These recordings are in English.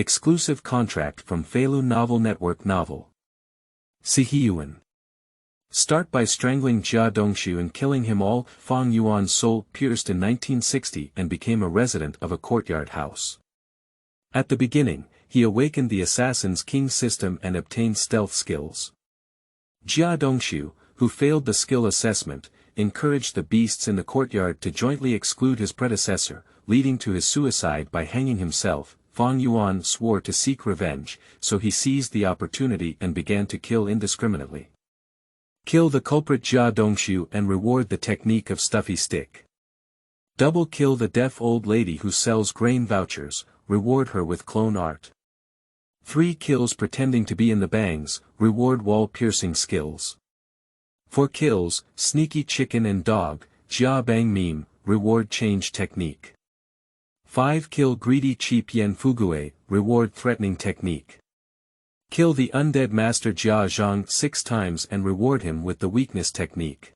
Exclusive contract from Feilu Novel Network Novel. Siheyuan. Start by strangling Jia Dongxu and killing him all. Fang Yuan's soul pierced in 1960 and became a resident of a courtyard house. At the beginning, he awakened the Assassin's King system and obtained stealth skills. Jia Dongxu, who failed the skill assessment, encouraged the beasts in the courtyard to jointly exclude his predecessor, leading to his suicide by hanging himself. Fang Yuan swore to seek revenge, so he seized the opportunity and began to kill indiscriminately. Kill the culprit Jia Dongxu and reward the technique of stuffy stick. Double kill the deaf old lady who sells grain vouchers, reward her with clone art. 3 kills pretending to be in the bangs, reward wall-piercing skills. 4 kills, sneaky chicken and dog, Jia Bang meme, reward change technique. 5 kill greedy cheap yen Fugui, reward threatening technique. Kill the Undead Master Jia Zhang 6 times and reward him with the weakness technique.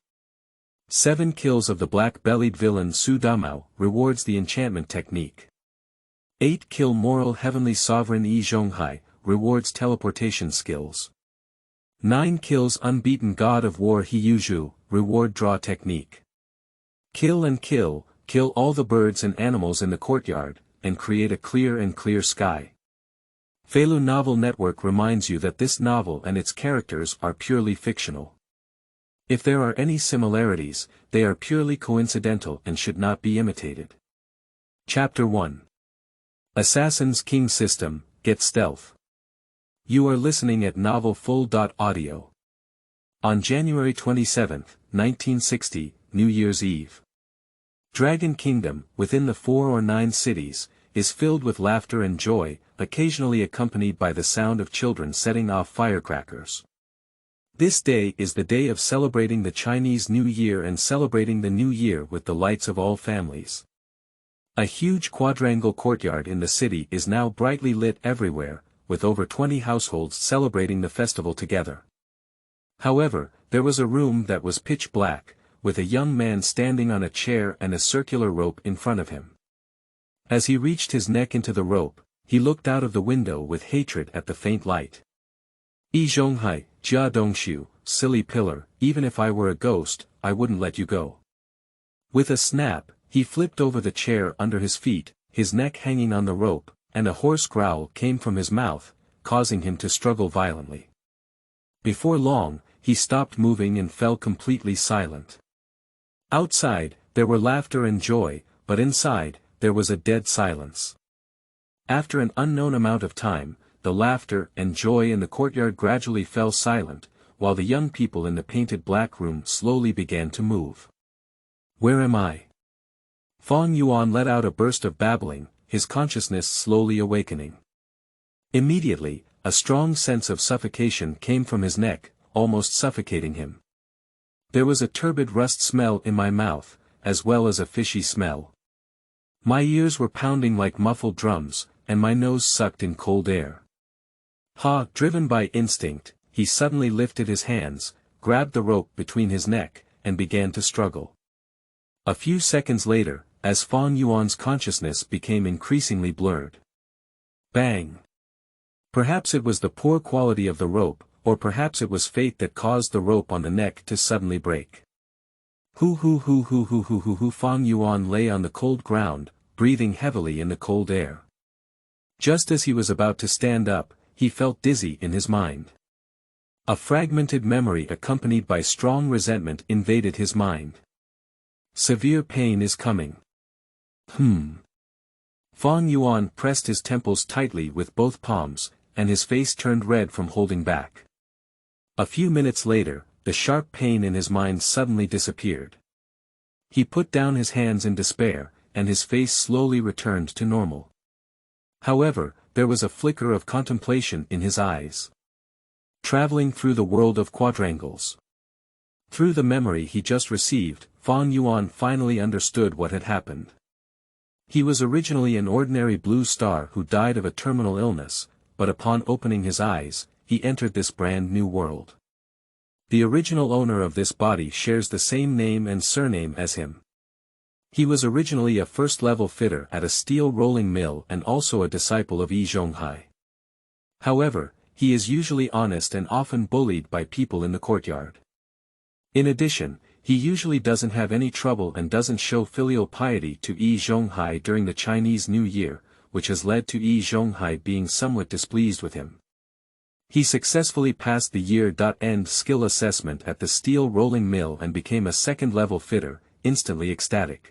7 kills of the black-bellied villain Xu Damao, rewards the enchantment technique. 8 kill moral heavenly sovereign Zhonghai, rewards teleportation skills. 9 kills unbeaten god of war Yuzhu, reward draw technique. Kill and kill all the birds and animals in the courtyard, and create a clear sky. Feilu Novel Network reminds you that this novel and its characters are purely fictional. If there are any similarities, they are purely coincidental and should not be imitated. Chapter 1. Assassin's King System, Get Stealth. You are listening at novelfull.audio. On January 27, 1960, New Year's Eve. Dragon Kingdom, within the 4 or 9 cities, is filled with laughter and joy, occasionally accompanied by the sound of children setting off firecrackers. This day is the day of celebrating the Chinese New Year and celebrating the New Year with the lights of all families. A huge quadrangle courtyard in the city is now brightly lit everywhere, with over 20 households celebrating the festival together. However, there was a room that was pitch black, with a young man standing on a chair and a circular rope in front of him. As he reached his neck into the rope, he looked out of the window with hatred at the faint light. Zhonghai, Jia Dongxu, silly pillar, even if I were a ghost, I wouldn't let you go. With a snap, he flipped over the chair under his feet, his neck hanging on the rope, and a hoarse growl came from his mouth, causing him to struggle violently. Before long, he stopped moving and fell completely silent. Outside, there were laughter and joy, but inside, there was a dead silence. After an unknown amount of time, the laughter and joy in the courtyard gradually fell silent, while the young people in the painted black room slowly began to move. Where am I? Fang Yuan let out a burst of babbling, his consciousness slowly awakening. Immediately, a strong sense of suffocation came from his neck, almost suffocating him. There was a turbid rust smell in my mouth, as well as a fishy smell. My ears were pounding like muffled drums, and my nose sucked in cold air. Driven by instinct, he suddenly lifted his hands, grabbed the rope between his neck, and began to struggle. A few seconds later, as Fang Yuan's consciousness became increasingly blurred. Bang! Perhaps it was the poor quality of the rope, or perhaps it was fate that caused the rope on the neck to suddenly break. Fang Yuan lay on the cold ground, breathing heavily in the cold air. Just as he was about to stand up, he felt dizzy in his mind. A fragmented memory accompanied by strong resentment invaded his mind. Severe pain is coming. Fang Yuan pressed his temples tightly with both palms, and his face turned red from holding back. A few minutes later, the sharp pain in his mind suddenly disappeared. He put down his hands in despair, and his face slowly returned to normal. However, there was a flicker of contemplation in his eyes. Traveling through the world of quadrangles. Through the memory he just received, Fang Yuan finally understood what had happened. He was originally an ordinary blue star who died of a terminal illness, but upon opening his eyes, he entered this brand new world. The original owner of this body shares the same name and surname as him. He was originally a first-level fitter at a steel rolling mill and also a disciple of Zhonghai. However, he is usually honest and often bullied by people in the courtyard. In addition, he usually doesn't have any trouble and doesn't show filial piety to Zhonghai during the Chinese New Year, which has led to Zhonghai being somewhat displeased with him. He successfully passed the year-end skill assessment at the steel rolling mill and became a second-level fitter, instantly ecstatic.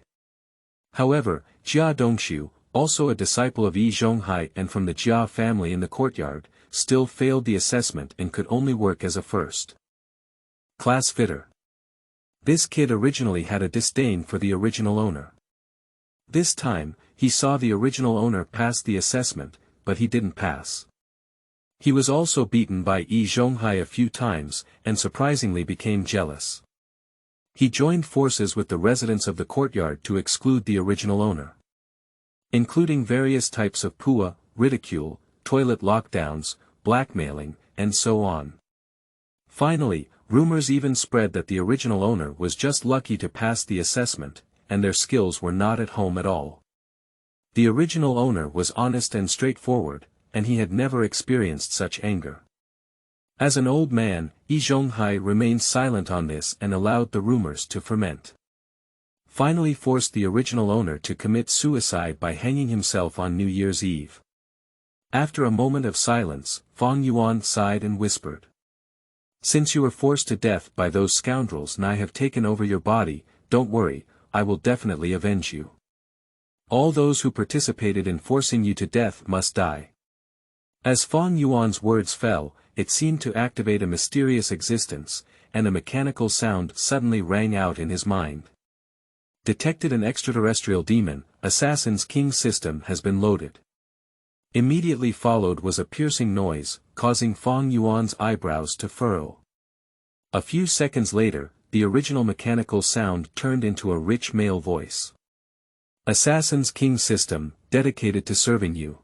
However, Jia Dongxu, also a disciple of Zhonghai and from the Jia family in the courtyard, still failed the assessment and could only work as a first-class fitter. This kid originally had a disdain for the original owner. This time, he saw the original owner pass the assessment, but he didn't pass. He was also beaten by Zhonghai a few times, and surprisingly became jealous. He joined forces with the residents of the courtyard to exclude the original owner, including various types of pua, ridicule, toilet lockdowns, blackmailing, and so on. Finally, rumors even spread that the original owner was just lucky to pass the assessment, and their skills were not at home at all. The original owner was honest and straightforward, and he had never experienced such anger. As an old man, Zhonghai remained silent on this and allowed the rumors to ferment. Finally forced the original owner to commit suicide by hanging himself on New Year's Eve. After a moment of silence, Fang Yuan sighed and whispered, "Since you were forced to death by those scoundrels and I have taken over your body, don't worry, I will definitely avenge you. All those who participated in forcing you to death must die." As Fang Yuan's words fell, it seemed to activate a mysterious existence, and a mechanical sound suddenly rang out in his mind. Detected an extraterrestrial demon, Assassin's King system has been loaded. Immediately followed was a piercing noise, causing Fang Yuan's eyebrows to furrow. A few seconds later, the original mechanical sound turned into a rich male voice. Assassin's King system, dedicated to serving you.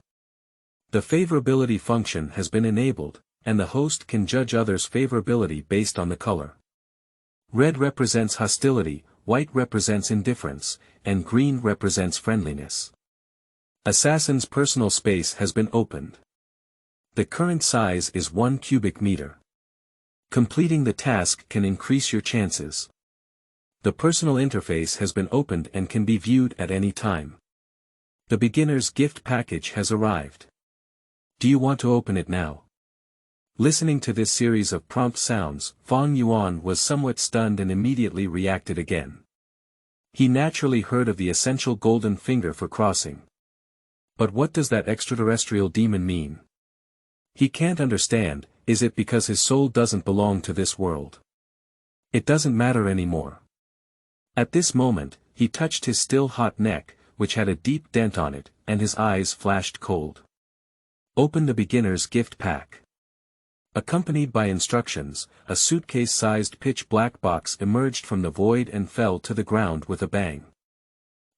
The favorability function has been enabled, and the host can judge others' favorability based on the color. Red represents hostility, white represents indifference, and green represents friendliness. Assassin's personal space has been opened. The current size is 1 cubic meter. Completing the task can increase your chances. The personal interface has been opened and can be viewed at any time. The beginner's gift package has arrived. Do you want to open it now? Listening to this series of prompt sounds, Fang Yuan was somewhat stunned and immediately reacted again. He naturally heard of the essential golden finger for crossing. But what does that extraterrestrial demon mean? He can't understand. Is it because his soul doesn't belong to this world? It doesn't matter anymore. At this moment, he touched his still hot neck, which had a deep dent on it, and his eyes flashed cold. Open the beginner's gift pack. Accompanied by instructions, a suitcase-sized pitch-black box emerged from the void and fell to the ground with a bang.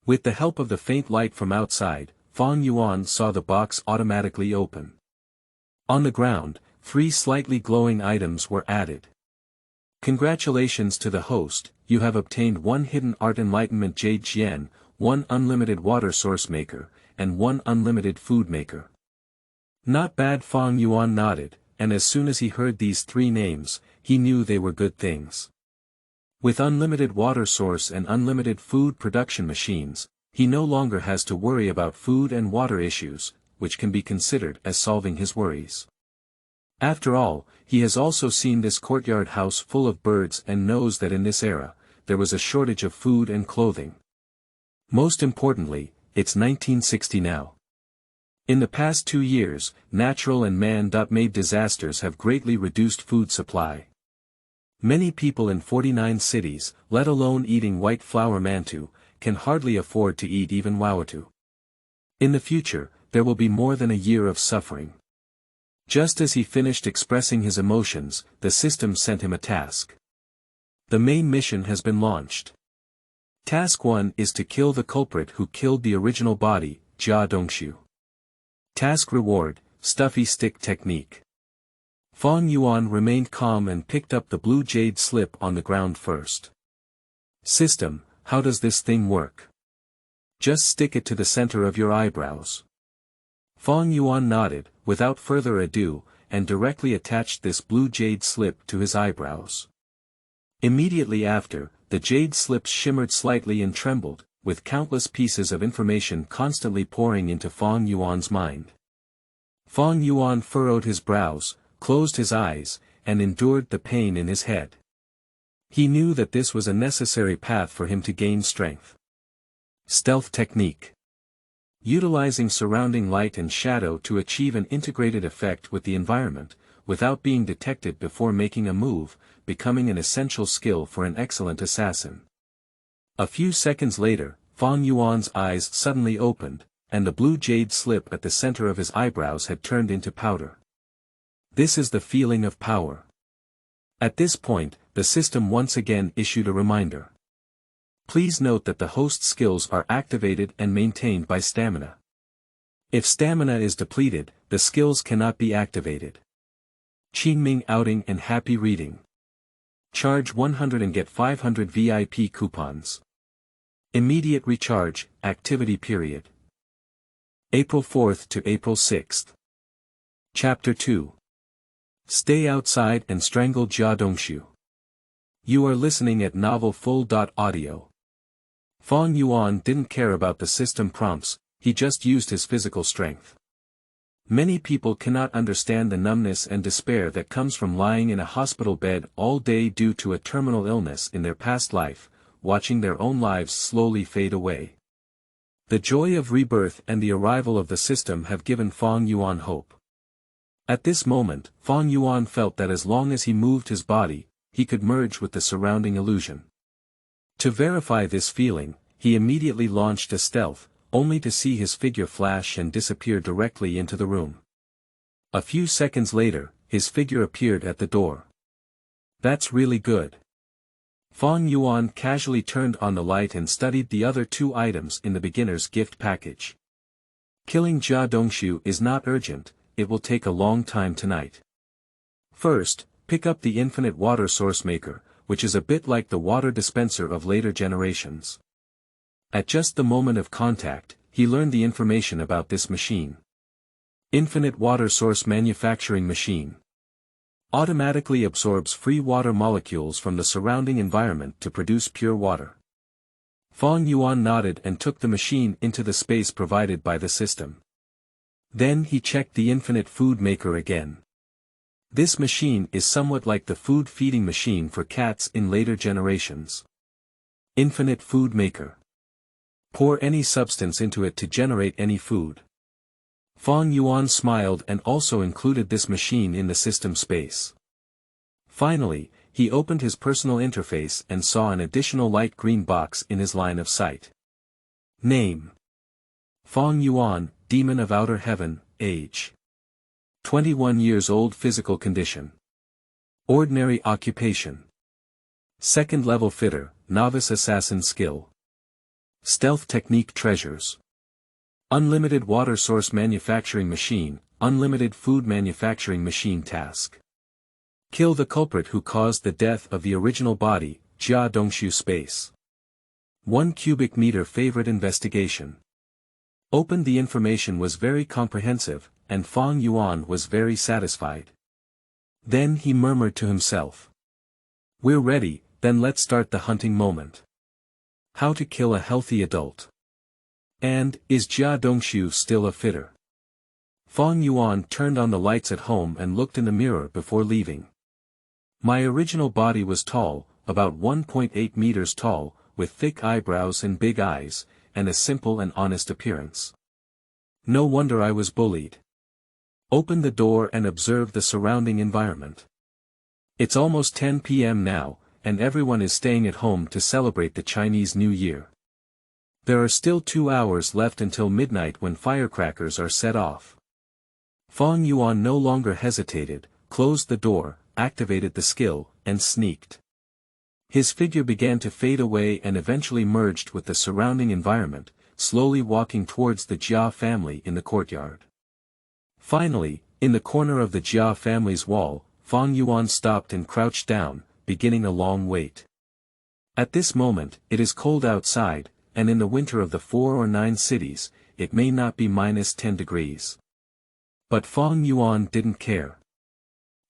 With the help of the faint light from outside, Fang Yuan saw the box automatically open. On the ground, 3 slightly glowing items were added. Congratulations to the host, you have obtained 1 hidden art enlightenment jade yen, 1 unlimited water source maker, and 1 unlimited food maker. Not bad. Fang Yuan nodded, and as soon as he heard these 3 names, he knew they were good things. With unlimited water source and unlimited food production machines, he no longer has to worry about food and water issues, which can be considered as solving his worries. After all, he has also seen this courtyard house full of birds and knows that in this era, there was a shortage of food and clothing. Most importantly, it's 1960 now. In the past 2 years, natural and man-made disasters have greatly reduced food supply. Many people in 49 cities, let alone eating white flour mantu, can hardly afford to eat even wawatu. In the future, there will be more than a year of suffering. Just as he finished expressing his emotions, the system sent him a task. The main mission has been launched. Task 1 is to kill the culprit who killed the original body, Jia Dongxu. Task reward, stuffy stick technique. Fang Yuan remained calm and picked up the blue jade slip on the ground first. System, how does this thing work? Just stick it to the center of your eyebrows. Fang Yuan nodded, without further ado, and directly attached this blue jade slip to his eyebrows. Immediately after, the jade slips shimmered slightly and trembled, with countless pieces of information constantly pouring into Fang Yuan's mind. Fang Yuan furrowed his brows, closed his eyes, and endured the pain in his head. He knew that this was a necessary path for him to gain strength. Stealth technique. Utilizing surrounding light and shadow to achieve an integrated effect with the environment, without being detected before making a move, becoming an essential skill for an excellent assassin. A few seconds later, Fang Yuan's eyes suddenly opened, and the blue jade slip at the center of his eyebrows had turned into powder. This is the feeling of power. At this point, the system once again issued a reminder. Please note that the host skills are activated and maintained by stamina. If stamina is depleted, the skills cannot be activated. Qingming outing and happy reading. Charge 100 and get 500 VIP coupons. Immediate recharge, activity period. April 4th to April 6th. Chapter 2. Stay outside and strangle Jia Dongxu. You are listening at novelfull.audio. Fang Yuan didn't care about the system prompts, he just used his physical strength. Many people cannot understand the numbness and despair that comes from lying in a hospital bed all day due to a terminal illness in their past life, watching their own lives slowly fade away. The joy of rebirth and the arrival of the system have given Fang Yuan hope. At this moment, Fang Yuan felt that as long as he moved his body, he could merge with the surrounding illusion. To verify this feeling, he immediately launched a stealth, only to see his figure flash and disappear directly into the room. A few seconds later, his figure appeared at the door. That's really good. Fang Yuan casually turned on the light and studied the other two items in the beginner's gift package. Killing Jia Dongxu is not urgent, it will take a long time tonight. First, pick up the infinite water source maker, which is a bit like the water dispenser of later generations. At just the moment of contact, he learned the information about this machine. Infinite water source manufacturing machine. Automatically absorbs free water molecules from the surrounding environment to produce pure water. Fang Yuan nodded and took the machine into the space provided by the system. Then he checked the infinite food maker again. This machine is somewhat like the food feeding machine for cats in later generations. Infinite food maker. Pour any substance into it to generate any food. Fang Yuan smiled and also included this machine in the system space. Finally, he opened his personal interface and saw an additional light green box in his line of sight. Name. Fang Yuan, Demon of Outer Heaven, age. 21 years old. Physical condition. Ordinary occupation. Second level fitter, novice assassin skill. Stealth technique treasures. Unlimited water source manufacturing machine, unlimited food manufacturing machine task. Kill the culprit who caused the death of the original body, Jia Dongxu space. 1 cubic meter favorite investigation. Opened. The information was very comprehensive, and Fang Yuan was very satisfied. Then he murmured to himself. We're ready, then let's start the hunting moment. How to kill a healthy adult. And, is Jia Dongxu still a fitter? Fang Yuan turned on the lights at home and looked in the mirror before leaving. My original body was tall, about 1.8 meters tall, with thick eyebrows and big eyes, and a simple and honest appearance. No wonder I was bullied. Open the door and observe the surrounding environment. It's almost 10 p.m. now, and everyone is staying at home to celebrate the Chinese New Year. There are still 2 hours left until midnight when firecrackers are set off. Fang Yuan no longer hesitated, closed the door, activated the skill, and sneaked. His figure began to fade away and eventually merged with the surrounding environment, slowly walking towards the Jia family in the courtyard. Finally, in the corner of the Jia family's wall, Fang Yuan stopped and crouched down, beginning a long wait. At this moment, it is cold outside, and in the winter of the 4 or 9 cities, it may not be -10 degrees. But Fang Yuan didn't care.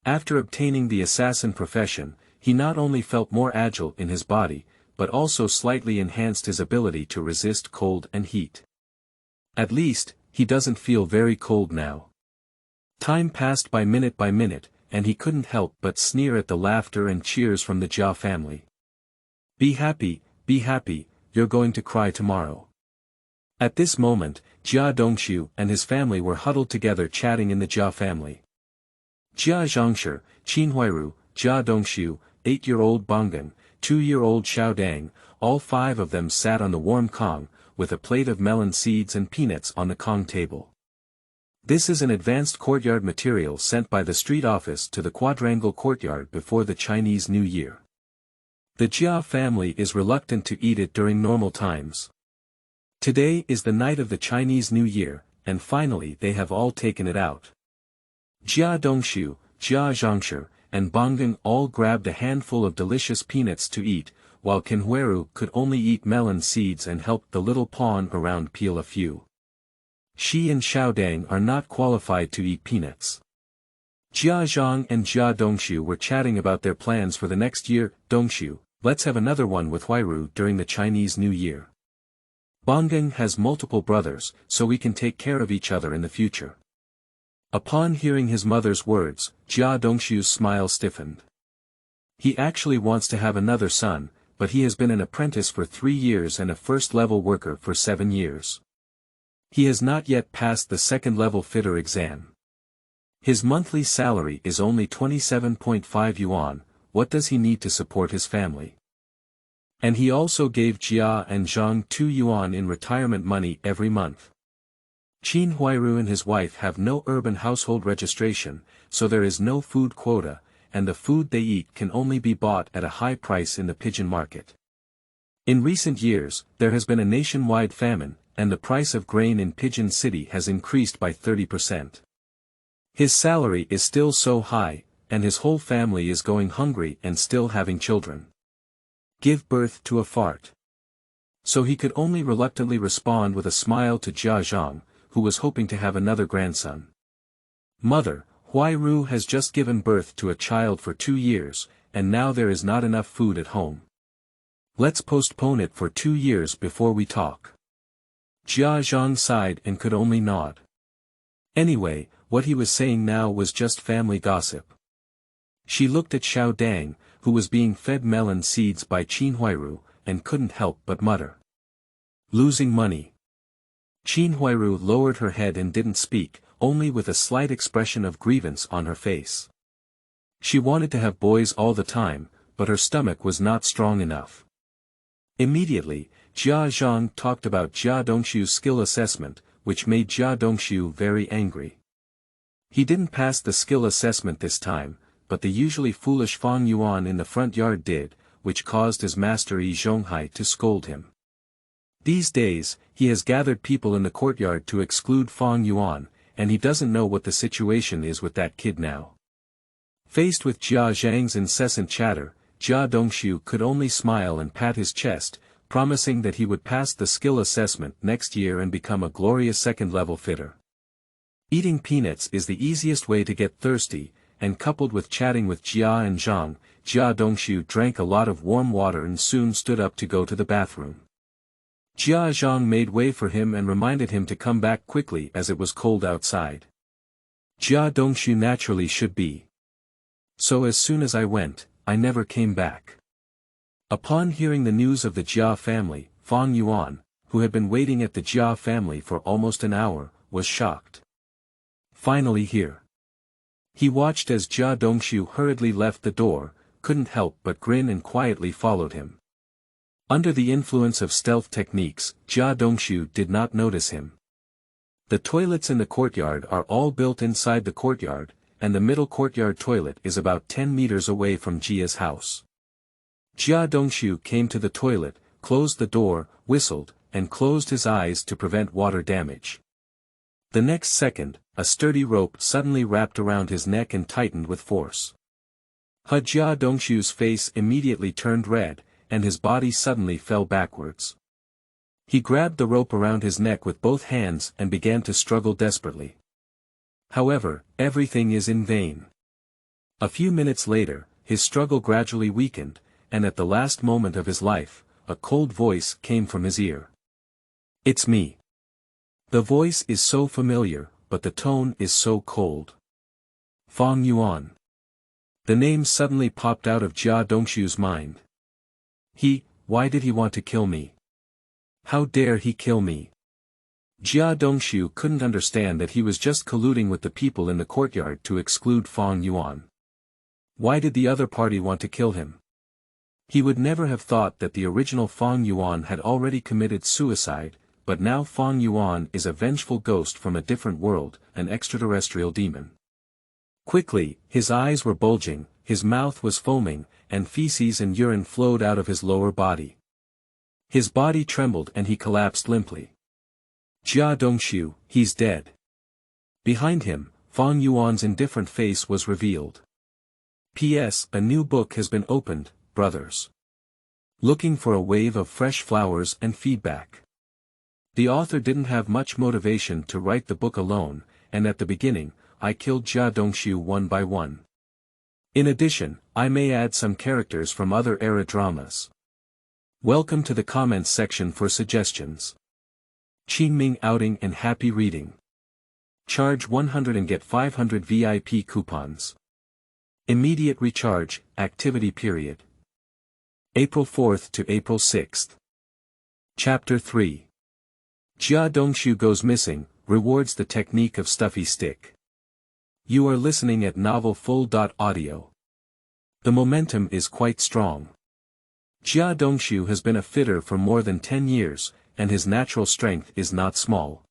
After obtaining the assassin profession, he not only felt more agile in his body, but also slightly enhanced his ability to resist cold and heat. At least, he doesn't feel very cold now. Time passed by minute, and he couldn't help but sneer at the laughter and cheers from the Jia family. Be happy, you're going to cry tomorrow. At this moment, Jia Dongxu and his family were huddled together chatting in the Jia family. Jia Zhang, Qinhuairu, Jia Dongxu, 8-year-old Bangan, 2-year-old Xiaojun, all 5 of them sat on the warm Kong, with a plate of melon seeds and peanuts on the Kong table. This is an advanced courtyard material sent by the street office to the quadrangle courtyard before the Chinese New Year. The Jia family is reluctant to eat it during normal times. Today is the night of the Chinese New Year, and finally they have all taken it out. Jia Dongxu, Jia Zhang, and Bangang all grabbed a handful of delicious peanuts to eat, while Qinhuairu could only eat melon seeds and helped the little pawn around peel a few. Shi and Xiaodang are not qualified to eat peanuts. Jia Zhang and Jia Dongxu were chatting about their plans for the next year. Dongxu, let's have another one with Huairu during the Chinese New Year. Bangang has multiple brothers, so we can take care of each other in the future. Upon hearing his mother's words, Jia Dongxu's smile stiffened. He actually wants to have another son, but he has been an apprentice for 3 years and a first-level worker for 7 years. He has not yet passed the second-level fitter exam. His monthly salary is only 27.5 yuan, what does he need to support his family? And he also gave Jia and Zhang 2 yuan in retirement money every month. Qinhuairu and his wife have no urban household registration, so there is no food quota, and the food they eat can only be bought at a high price in the pigeon market. In recent years, there has been a nationwide famine, and the price of grain in Pigeon City has increased by 30%. His salary is still so high, and his whole family is going hungry and still having children. Give birth to a fart. So he could only reluctantly respond with a smile to Jia Zhang, who was hoping to have another grandson. Mother, Huairu has just given birth to a child for 2 years, and now there is not enough food at home. Let's postpone it for 2 years before we talk. Jia Zhang sighed and could only nod. Anyway, what he was saying now was just family gossip. She looked at Xiaodang, who was being fed melon seeds by Qinhuairu, and couldn't help but mutter. Losing money. Qinhuairu lowered her head and didn't speak, only with a slight expression of grievance on her face. She wanted to have boys all the time, but her stomach was not strong enough. Immediately, Jia Zhang talked about Jia Dongxu's skill assessment, which made Jia Dongxu very angry. He didn't pass the skill assessment this time, but the usually foolish Fang Yuan in the front yard did, which caused his master Zhonghai to scold him. These days, he has gathered people in the courtyard to exclude Fang Yuan, and he doesn't know what the situation is with that kid now. Faced with Jia Zhang's incessant chatter, Jia Dongxu could only smile and pat his chest, promising that he would pass the skill assessment next year and become a glorious second-level fitter. Eating peanuts is the easiest way to get thirsty, and coupled with chatting with Jia and Zhang, Jia Dongxu drank a lot of warm water and soon stood up to go to the bathroom. Jia Zhang made way for him and reminded him to come back quickly as it was cold outside. Jia Dongxu naturally should be. So as soon as I went, I never came back. Upon hearing the news of the Jia family, Fang Yuan, who had been waiting at the Jia family for almost an hour, was shocked. Finally here. He watched as Jia Dongxu hurriedly left the door, couldn't help but grin and quietly followed him. Under the influence of stealth techniques, Jia Dongxu did not notice him. The toilets in the courtyard are all built inside the courtyard, and the middle courtyard toilet is about 10 meters away from Jia's house. Jia Dongxu came to the toilet, closed the door, whistled, and closed his eyes to prevent water damage. The next second, a sturdy rope suddenly wrapped around his neck and tightened with force. Jia Dongxu's face immediately turned red, and his body suddenly fell backwards. He grabbed the rope around his neck with both hands and began to struggle desperately. However, everything is in vain. A few minutes later, his struggle gradually weakened, and at the last moment of his life, a cold voice came from his ear. "It's me." The voice is so familiar, but the tone is so cold. Fang Yuan. The name suddenly popped out of Jia Dongxu's mind. Why did he want to kill me? How dare he kill me? Jia Dongxu couldn't understand that he was just colluding with the people in the courtyard to exclude Fang Yuan. Why did the other party want to kill him? He would never have thought that the original Fang Yuan had already committed suicide, but now Fang Yuan is a vengeful ghost from a different world, an extraterrestrial demon. Quickly, his eyes were bulging, his mouth was foaming, and feces and urine flowed out of his lower body. His body trembled and he collapsed limply. Jia Dongxu, he's dead. Behind him, Fang Yuan's indifferent face was revealed. P.S. A new book has been opened, brothers. Looking for a wave of fresh flowers and feedback. The author didn't have much motivation to write the book alone, and at the beginning, I killed Jia Dongxu one by one. In addition, I may add some characters from other era dramas. Welcome to the comments section for suggestions. Qingming outing and happy reading. Charge 100 and get 500 VIP coupons. Immediate recharge, activity period. April 4th to April 6th. Chapter 3. Jia Dongxu goes missing, rewards the technique of stuffy stick. You are listening at Novel Full.audio. The momentum is quite strong. Jia Dongxu has been a fitter for more than 10 years, and his natural strength is not small.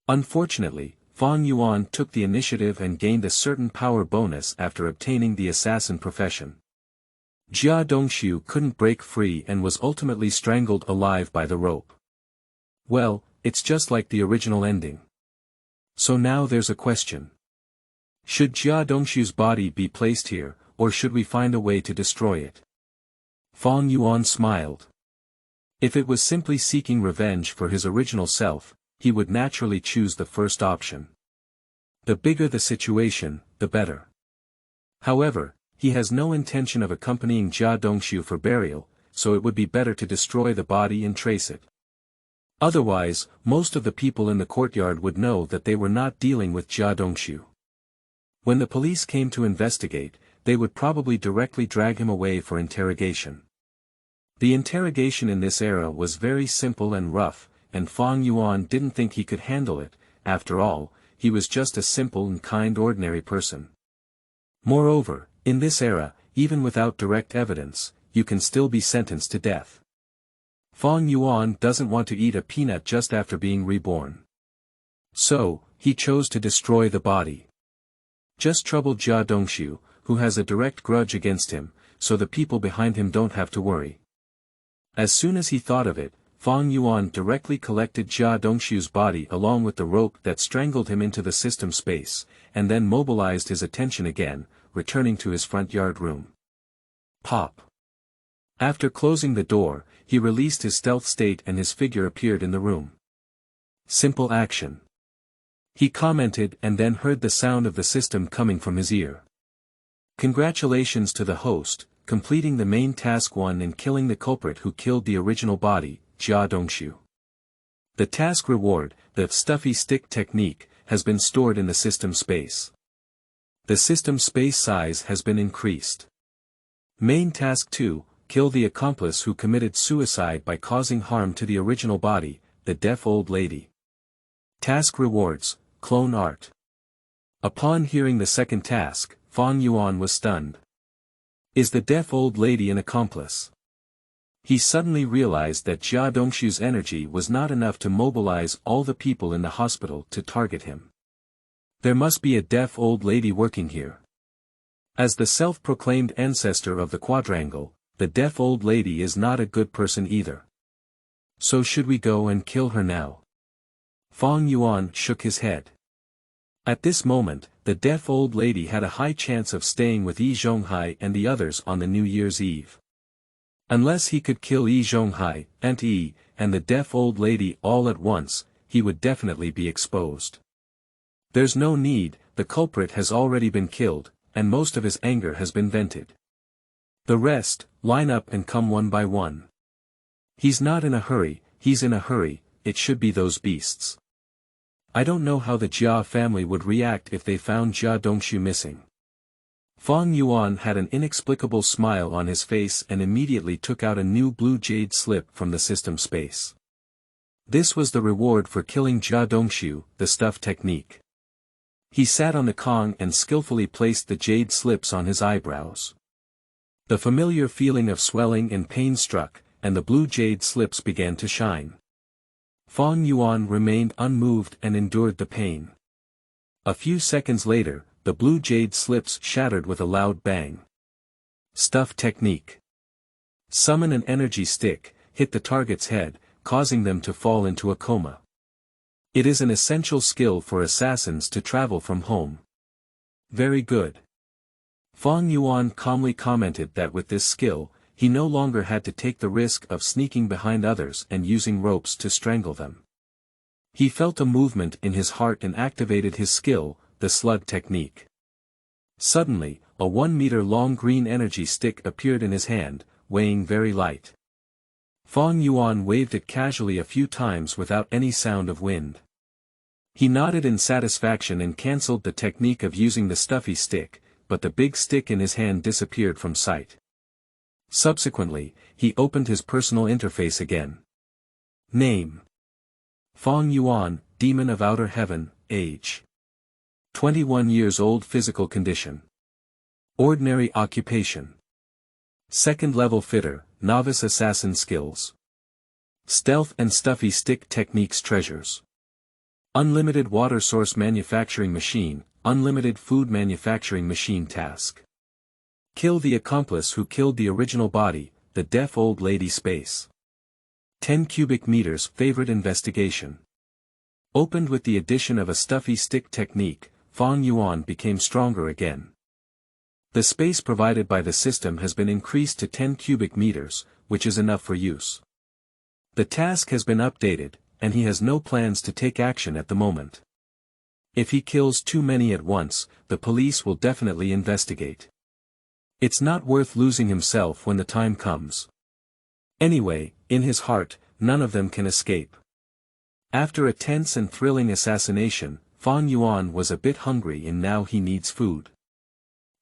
Unfortunately, Fang Yuan took the initiative and gained a certain power bonus after obtaining the assassin profession. Jia Dongxu couldn't break free and was ultimately strangled alive by the rope. Well, it's just like the original ending. So now there's a question. Should Jia Dongxu's body be placed here, or should we find a way to destroy it? Fang Yuan smiled. If it was simply seeking revenge for his original self, he would naturally choose the first option. The bigger the situation, the better. However, he has no intention of accompanying Jia Dongxu for burial, so it would be better to destroy the body and trace it. Otherwise, most of the people in the courtyard would know that they were not dealing with Jia Dongxu. When the police came to investigate, they would probably directly drag him away for interrogation. The interrogation in this era was very simple and rough, and Fang Yuan didn't think he could handle it. After all, he was just a simple and kind ordinary person. Moreover, in this era, even without direct evidence, you can still be sentenced to death. Fang Yuan doesn't want to eat a peanut just after being reborn. So, he chose to destroy the body. Just trouble Jia Dongxu, who has a direct grudge against him, so the people behind him don't have to worry. As soon as he thought of it, Fang Yuan directly collected Jia Dongxu's body along with the rope that strangled him into the system space, and then mobilized his attention again, returning to his front yard room. Pop. After closing the door, he released his stealth state and his figure appeared in the room. Simple action. He commented and then heard the sound of the system coming from his ear. Congratulations to the host, completing the main task 1 and killing the culprit who killed the original body, Jia Dongxu. The task reward, the stuffy stick technique, has been stored in the system space. The system space size has been increased. Main task 2, kill the accomplice who committed suicide by causing harm to the original body, the deaf old lady. Task rewards, clone art. Upon hearing the second task, Fang Yuan was stunned. Is the deaf old lady an accomplice? He suddenly realized that Jia Dongxu's energy was not enough to mobilize all the people in the hospital to target him. There must be a deaf old lady working here. As the self-proclaimed ancestor of the quadrangle, the deaf old lady is not a good person either. So should we go and kill her now? Fang Yuan shook his head. At this moment, the deaf old lady had a high chance of staying with Zhonghai and the others on the New Year's Eve. Unless he could kill Zhonghai, and the deaf old lady all at once, he would definitely be exposed. There's no need, the culprit has already been killed, and most of his anger has been vented. The rest, line up and come one by one. He's not in a hurry, he's in a hurry, it should be those beasts. I don't know how the Jia family would react if they found Jia Dongxu missing. Fang Yuan had an inexplicable smile on his face and immediately took out a new blue jade slip from the system space. This was the reward for killing Jia Dongxu, the stuff technique. He sat on the Kong and skillfully placed the jade slips on his eyebrows. The familiar feeling of swelling and pain struck, and the blue jade slips began to shine. Fang Yuan remained unmoved and endured the pain. A few seconds later, the blue jade slips shattered with a loud bang. Stuff technique. Summon an energy stick, hit the target's head, causing them to fall into a coma. It is an essential skill for assassins to travel from home. Very good. Fang Yuan calmly commented that with this skill, he no longer had to take the risk of sneaking behind others and using ropes to strangle them. He felt a movement in his heart and activated his skill, the slug technique. Suddenly, a 1-meter-long green energy stick appeared in his hand, weighing very light. Fang Yuan waved it casually a few times without any sound of wind. He nodded in satisfaction and cancelled the technique of using the stuffy stick, but the big stick in his hand disappeared from sight. Subsequently, he opened his personal interface again. Name: Fang Yuan, Demon of Outer Heaven, age 21 years old. Physical condition: ordinary. Occupation: second level fitter, novice assassin. Skills: stealth and stuffy stick techniques. Treasures: unlimited water source manufacturing machine, unlimited food manufacturing machine. Task: kill the accomplice who killed the original body, the deaf old lady. Space: 10 cubic meters. Favorite investigation. Opened with the addition of a stuffy stick technique, Fang Yuan became stronger again. The space provided by the system has been increased to 10 cubic meters, which is enough for use. The task has been updated, and he has no plans to take action at the moment. If he kills too many at once, the police will definitely investigate. It's not worth losing himself when the time comes. Anyway, in his heart, none of them can escape. After a tense and thrilling assassination, Fang Yuan was a bit hungry and now he needs food.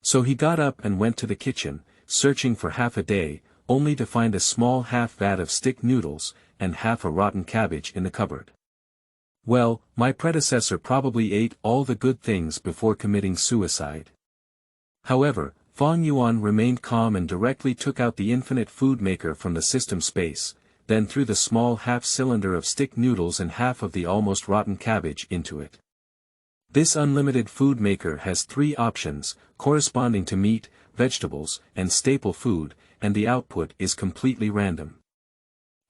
So he got up and went to the kitchen, searching for half a day, only to find a small half vat of stick noodles, and half a rotten cabbage in the cupboard. Well, my predecessor probably ate all the good things before committing suicide. However, Fang Yuan remained calm and directly took out the infinite food maker from the system space, then threw the small half-cylinder of stick noodles and half of the almost rotten cabbage into it. This unlimited food maker has 3 options, corresponding to meat, vegetables, and staple food, and the output is completely random.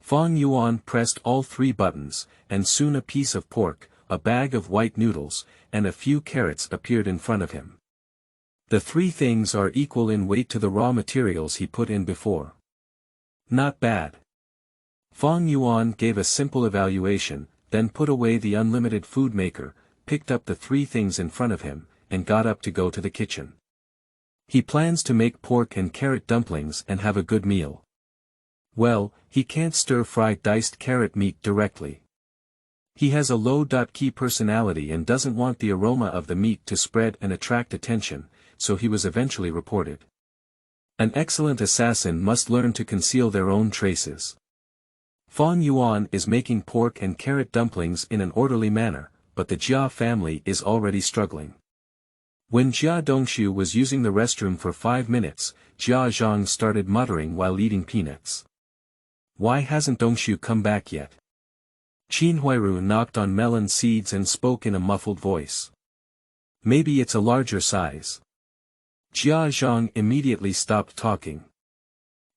Fang Yuan pressed all 3 buttons, and soon a piece of pork, a bag of white noodles, and a few carrots appeared in front of him. The 3 things are equal in weight to the raw materials he put in before. Not bad. Fang Yuan gave a simple evaluation, then put away the unlimited food maker, picked up the 3 things in front of him, and got up to go to the kitchen. He plans to make pork and carrot dumplings and have a good meal. Well, he can't stir-fry diced carrot meat directly. He has a low-key personality and doesn't want the aroma of the meat to spread and attract attention, so he was eventually reported. An excellent assassin must learn to conceal their own traces. Fang Yuan is making pork and carrot dumplings in an orderly manner, but the Jia family is already struggling. When Jia Dongxu was using the restroom for 5 minutes, Jia Zhang started muttering while eating peanuts. Why hasn't Dongxu come back yet? Qin Huiru knocked on melon seeds and spoke in a muffled voice. Maybe it's a larger size. Jia Zhang immediately stopped talking.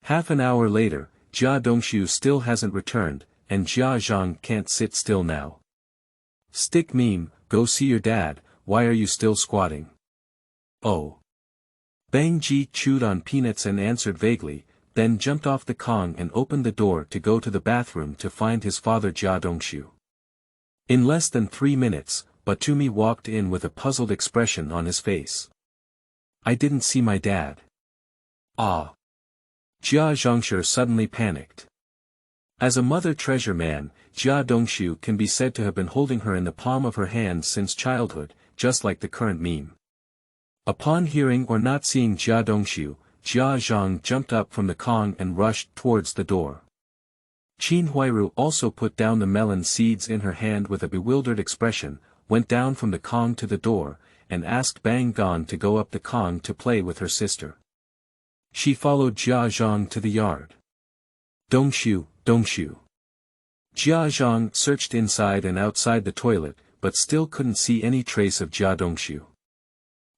Half an hour later, Jia Dongxu still hasn't returned, and Jia Zhang can't sit still now. Stick meme, go see your dad, why are you still squatting? Oh. Bang Ji chewed on peanuts and answered vaguely, then jumped off the Kong and opened the door to go to the bathroom to find his father Jia Dongxu. In less than 3 minutes, Batumi walked in with a puzzled expression on his face. "I didn't see my dad." "Ah." Jia Zhang suddenly panicked. As a mother treasure man, Jia Dongxu can be said to have been holding her in the palm of her hand since childhood, just like the current meme. Upon hearing or not seeing Jia Dongxu, Jia Zhang jumped up from the Kong and rushed towards the door. Qin Huairu also put down the melon seeds in her hand with a bewildered expression, went down from the Kong to the door, and asked Bang Gan to go up the Kong to play with her sister. She followed Jia Zhang to the yard. "Dongxu, Dongxu." Jia Zhang searched inside and outside the toilet, but still couldn't see any trace of Jia Dongxu.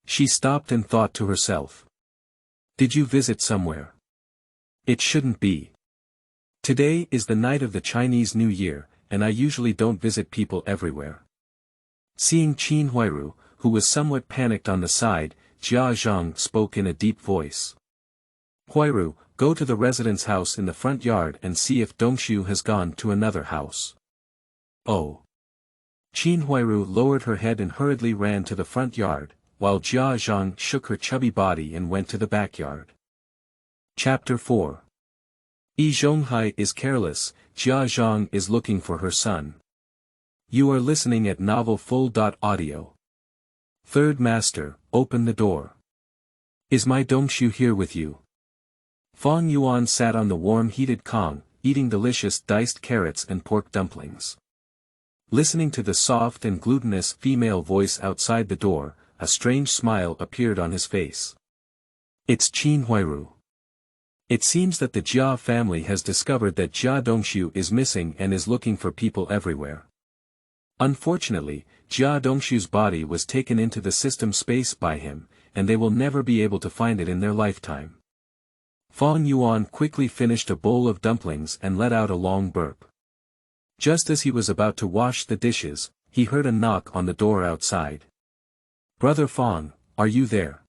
She stopped and thought to herself. "Did you visit somewhere? It shouldn't be. Today is the night of the Chinese New Year, and I usually don't visit people everywhere." Seeing Qin Huairu, who was somewhat panicked on the side, Jia Zhang spoke in a deep voice. "Huairu, go to the resident's house in the front yard and see if Dongxu has gone to another house." "Oh." Qin Huairu lowered her head and hurriedly ran to the front yard, while Jia Zhang shook her chubby body and went to the backyard. Chapter 4. Zhonghai is careless, Jia Zhang is looking for her son. You are listening at Novel Full.audio. Third Master, open the door. Is my Dongxu here with you? Fang Yuan sat on the warm heated Kong, eating delicious diced carrots and pork dumplings. Listening to the soft and glutinous female voice outside the door, a strange smile appeared on his face. It's Qin Huairu. It seems that the Jia family has discovered that Jia Dongxu is missing and is looking for people everywhere. Unfortunately, Jia Dongxu's body was taken into the system space by him, and they will never be able to find it in their lifetime. Fang Yuan quickly finished a bowl of dumplings and let out a long burp. Just as he was about to wash the dishes, he heard a knock on the door outside. "Brother Fang, are you there?"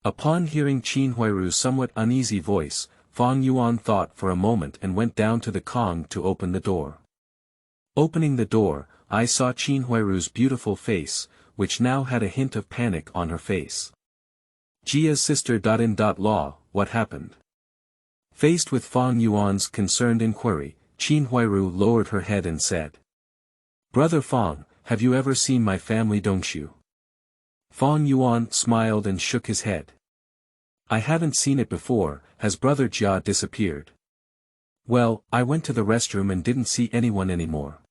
Upon hearing Qin Huairu's somewhat uneasy voice, Fang Yuan thought for a moment and went down to the Kong to open the door. Opening the door, I saw Qin Huairu's beautiful face, which now had a hint of panic on her face. "Jia's sister. Law, what happened?" Faced with Fang Yuan's concerned inquiry, Qin Huairu lowered her head and said. "Brother Fang, have you ever seen my family Dongxu?" Fang Yuan smiled and shook his head. "I haven't seen it before. Has brother Jia disappeared?" "Well, I went to the restroom and didn't see anyone anymore."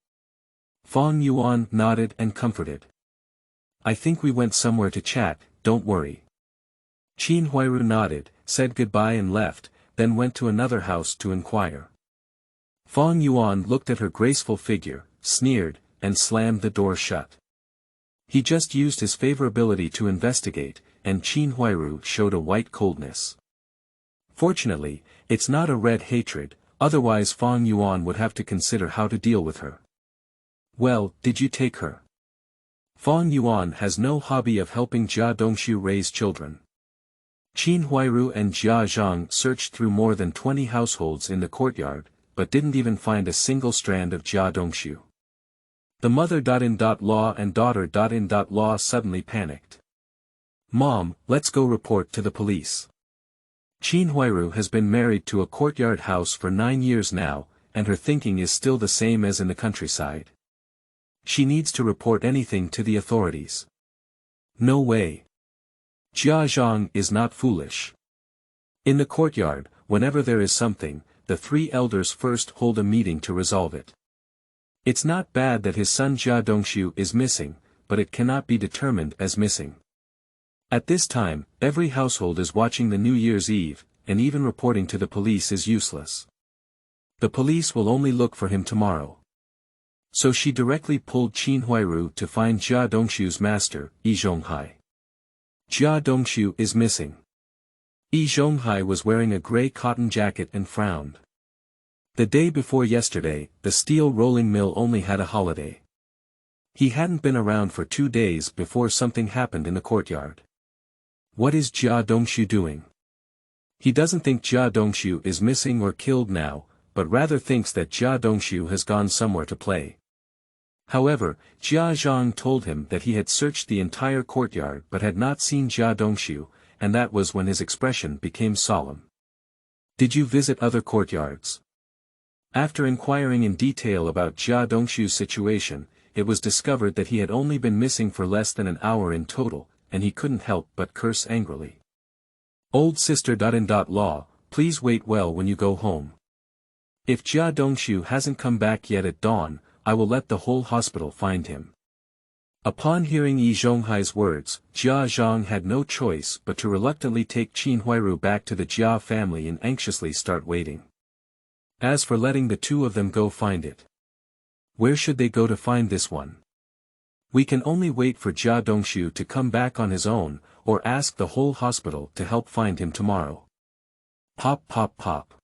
Fang Yuan nodded and comforted. "I think we went somewhere to chat, don't worry." Qin Huairu nodded, said goodbye and left, then went to another house to inquire. Fang Yuan looked at her graceful figure, sneered, and slammed the door shut. He just used his favorability to investigate, and Qin Huairu showed a white coldness. Fortunately, it's not a red hatred, otherwise Fang Yuan would have to consider how to deal with her. "Well, did you take her?" Fang Yuan has no hobby of helping Jia Dongxu raise children. Qin Huairu and Jia Zhang searched through more than 20 households in the courtyard, but didn't even find a single strand of Jia Dongxu. The mother.in.law and daughter.in.law suddenly panicked. "Mom, let's go report to the police." Qin Huairu has been married to a courtyard house for 9 years now, and her thinking is still the same as in the countryside. She needs to report anything to the authorities. No way. Jia Zhang is not foolish. In the courtyard, whenever there is something, the 3 elders first hold a meeting to resolve it. It's not bad that his son Jia Dongxu is missing, but it cannot be determined as missing. At this time, every household is watching the New Year's Eve, and even reporting to the police is useless. The police will only look for him tomorrow. So she directly pulled Qin Huairu to find Jia Dongxu's master, Zhonghai. Jia Dongxu is missing. Zhonghai was wearing a grey cotton jacket and frowned. The day before yesterday, the steel rolling mill only had a holiday. He hadn't been around for 2 days before something happened in the courtyard. What is Jia Dongxu doing? He doesn't think Jia Dongxu is missing or killed now, but rather thinks that Jia Dongxu has gone somewhere to play. However, Jia Zhang told him that he had searched the entire courtyard but had not seen Jia Dongxu, and that was when his expression became solemn. Did you visit other courtyards? After inquiring in detail about Jia Dongxu's situation, it was discovered that he had only been missing for less than an hour in total, and he couldn't help but curse angrily. Old sister. Law, please wait well when you go home. If Jia Dongxu hasn't come back yet at dawn, I will let the whole hospital find him. Upon hearing Zhonghai's words, Jia Zhang had no choice but to reluctantly take Qin Huairu back to the Jia family and anxiously start waiting. As for letting the two of them go find it. Where should they go to find this one? We can only wait for Jia Dongxu to come back on his own, or ask the whole hospital to help find him tomorrow. Pop pop pop.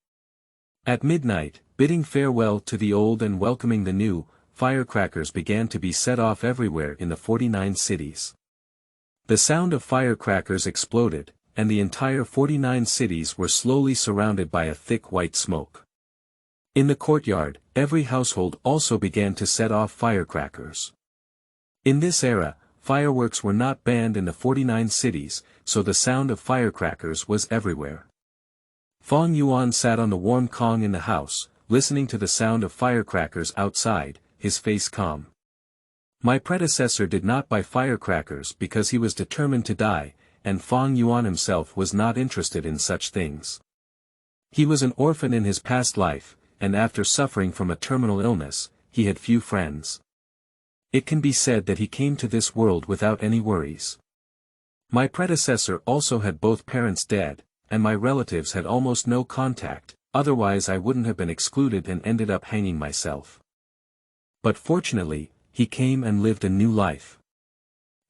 At midnight, bidding farewell to the old and welcoming the new, firecrackers began to be set off everywhere in the 49 cities. The sound of firecrackers exploded, and the entire 49 cities were slowly surrounded by a thick white smoke. In the courtyard, every household also began to set off firecrackers. In this era, fireworks were not banned in the 49 cities, so the sound of firecrackers was everywhere. Fang Yuan sat on the warm kong in the house, listening to the sound of firecrackers outside, his face calm. My predecessor did not buy firecrackers because he was determined to die, and Fang Yuan himself was not interested in such things. He was an orphan in his past life, and after suffering from a terminal illness, he had few friends. It can be said that he came to this world without any worries. My predecessor also had both parents dead, and my relatives had almost no contact, otherwise I wouldn't have been excluded and ended up hanging myself. But fortunately, he came and lived a new life.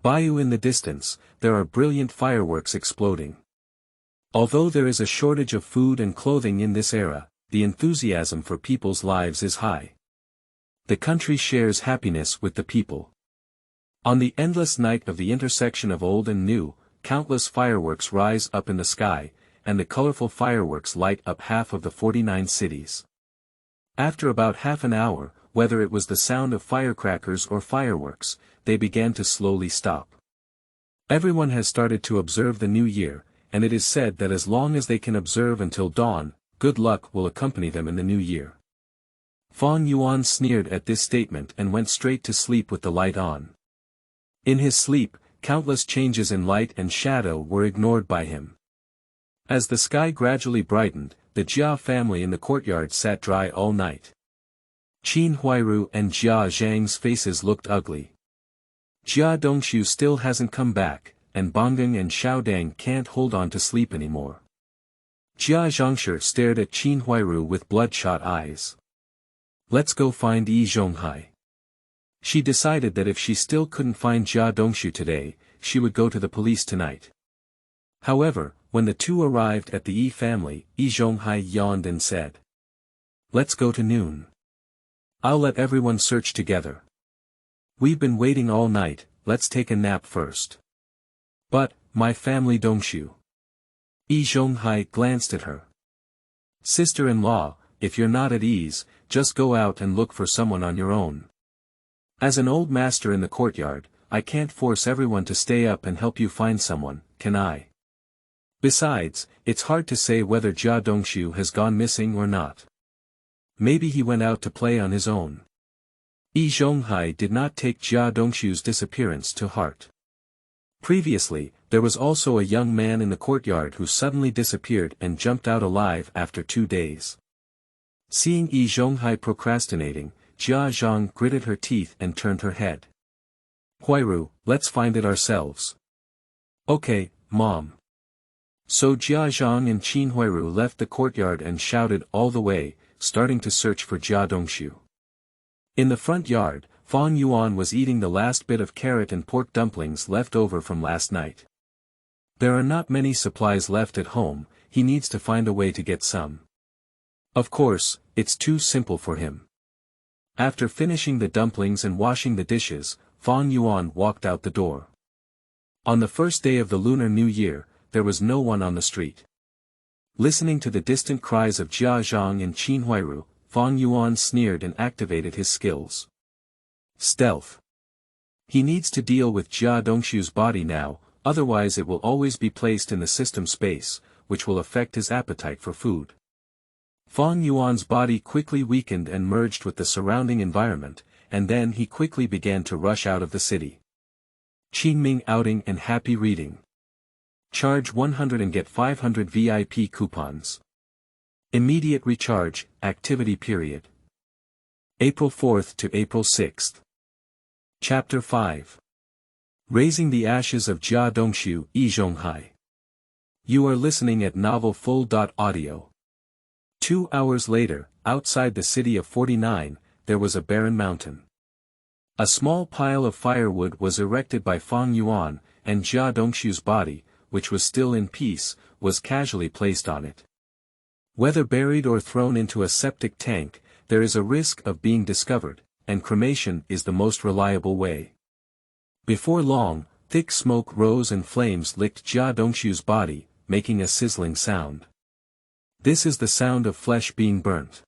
Bayou in the distance, there are brilliant fireworks exploding. Although there is a shortage of food and clothing in this era, the enthusiasm for people's lives is high. The country shares happiness with the people. On the endless night of the intersection of old and new, countless fireworks rise up in the sky, and the colorful fireworks light up half of the 49 cities. After about half an hour, whether it was the sound of firecrackers or fireworks, they began to slowly stop. Everyone has started to observe the new year, and it is said that as long as they can observe until dawn, good luck will accompany them in the new year. Fang Yuan sneered at this statement and went straight to sleep with the light on. In his sleep, countless changes in light and shadow were ignored by him. As the sky gradually brightened, the Jia family in the courtyard sat dry all night. Qin Huairu and Jia Zhang's faces looked ugly. Jia Dongxu still hasn't come back, and Bonggeng and Xiaodang can't hold on to sleep anymore. Jia Zhangshi stared at Qin Huairu with bloodshot eyes. Let's go find Zhonghai. She decided that if she still couldn't find Jia Dongxu today, she would go to the police tonight. However, when the two arrived at the Yi family, Zhonghai yawned and said, "Let's go to noon. I'll let everyone search together. We've been waiting all night, let's take a nap first." "But, my family Dongxu." Zhonghai glanced at her. "Sister-in-law, if you're not at ease, just go out and look for someone on your own. As an old master in the courtyard, I can't force everyone to stay up and help you find someone, can I? Besides, it's hard to say whether Jia Dongxu has gone missing or not. Maybe he went out to play on his own." Zhonghai did not take Jia Dongxu's disappearance to heart. Previously, there was also a young man in the courtyard who suddenly disappeared and jumped out alive after 2 days. Seeing Zhonghai procrastinating, Jia Zhang gritted her teeth and turned her head. "Huairu, let's find it ourselves." "Okay, Mom." So Jia Zhang and Qin Huairu left the courtyard and shouted all the way, starting to search for Jia Dongxu. In the front yard, Fang Yuan was eating the last bit of carrot and pork dumplings left over from last night. There are not many supplies left at home, he needs to find a way to get some. Of course, it's too simple for him. After finishing the dumplings and washing the dishes, Fang Yuan walked out the door. On the first day of the Lunar New Year, there was no one on the street. Listening to the distant cries of Jia Zhang and Qinhuairu, Fang Yuan sneered and activated his skills. Stealth. He needs to deal with Jia Dongxu's body now, otherwise it will always be placed in the system space, which will affect his appetite for food. Fang Yuan's body quickly weakened and merged with the surrounding environment, and then he quickly began to rush out of the city. Qingming outing and happy reading. Charge 100 and get 500 VIP coupons. Immediate recharge, activity period. April 4th to April 6th. Chapter 5. Raising the Ashes of Jia Dongxu, Zhonghai. You are listening at Novel Full.audio. 2 hours later, outside the city of 49, there was a barren mountain. A small pile of firewood was erected by Fang Yuan, and Jia Dongxu's body, which was still in peace, was casually placed on it. Whether buried or thrown into a septic tank, there is a risk of being discovered, and cremation is the most reliable way. Before long, thick smoke rose and flames licked Jia Dongxu's body, making a sizzling sound. This is the sound of flesh being burnt.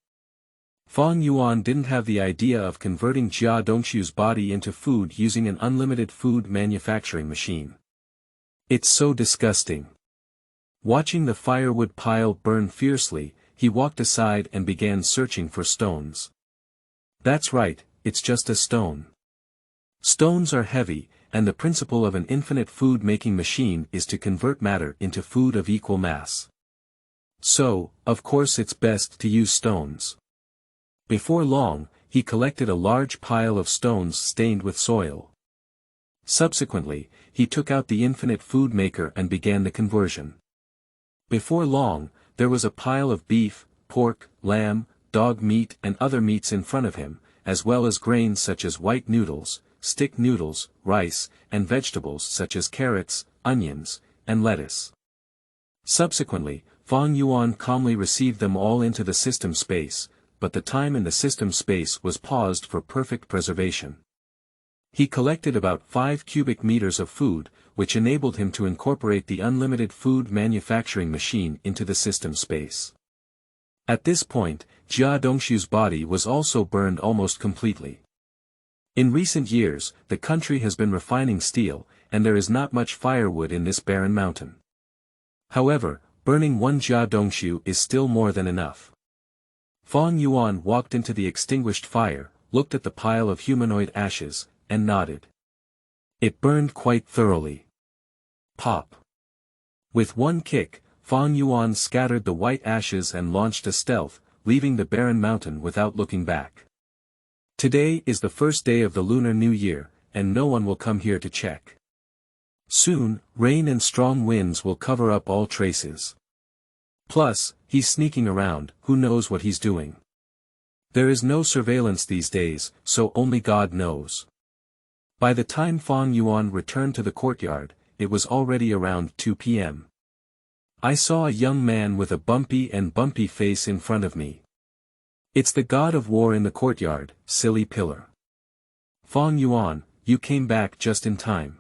Fang Yuan didn't have the idea of converting Jia Dongxu's body into food using an unlimited food manufacturing machine. It's so disgusting. Watching the firewood pile burn fiercely, he walked aside and began searching for stones. That's right, it's just a stone. Stones are heavy, and the principle of an infinite food-making machine is to convert matter into food of equal mass. So, of course it's best to use stones. Before long, he collected a large pile of stones stained with soil. Subsequently, he took out the infinite food maker and began the conversion. Before long, there was a pile of beef, pork, lamb, dog meat and other meats in front of him, as well as grains such as white noodles, stick noodles, rice, and vegetables such as carrots, onions, and lettuce. Subsequently, Fang Yuan calmly received them all into the system space, but the time in the system space was paused for perfect preservation. He collected about 5 cubic meters of food, which enabled him to incorporate the unlimited food manufacturing machine into the system space. At this point, Jia Dongxu's body was also burned almost completely. In recent years, the country has been refining steel, and there is not much firewood in this barren mountain. However, burning one Jia Dongxu is still more than enough. Fang Yuan walked into the extinguished fire, looked at the pile of humanoid ashes, and nodded. It burned quite thoroughly. Pop. With one kick, Fang Yuan scattered the white ashes and launched a stealth, leaving the barren mountain without looking back. Today is the first day of the Lunar New Year, and no one will come here to check. Soon, rain and strong winds will cover up all traces. Plus, he's sneaking around, who knows what he's doing. There is no surveillance these days, so only God knows. By the time Fang Yuan returned to the courtyard, it was already around 2 p.m. I saw a young man with a bumpy face in front of me. It's the god of war in the courtyard, silly pillar. Fang Yuan, you came back just in time.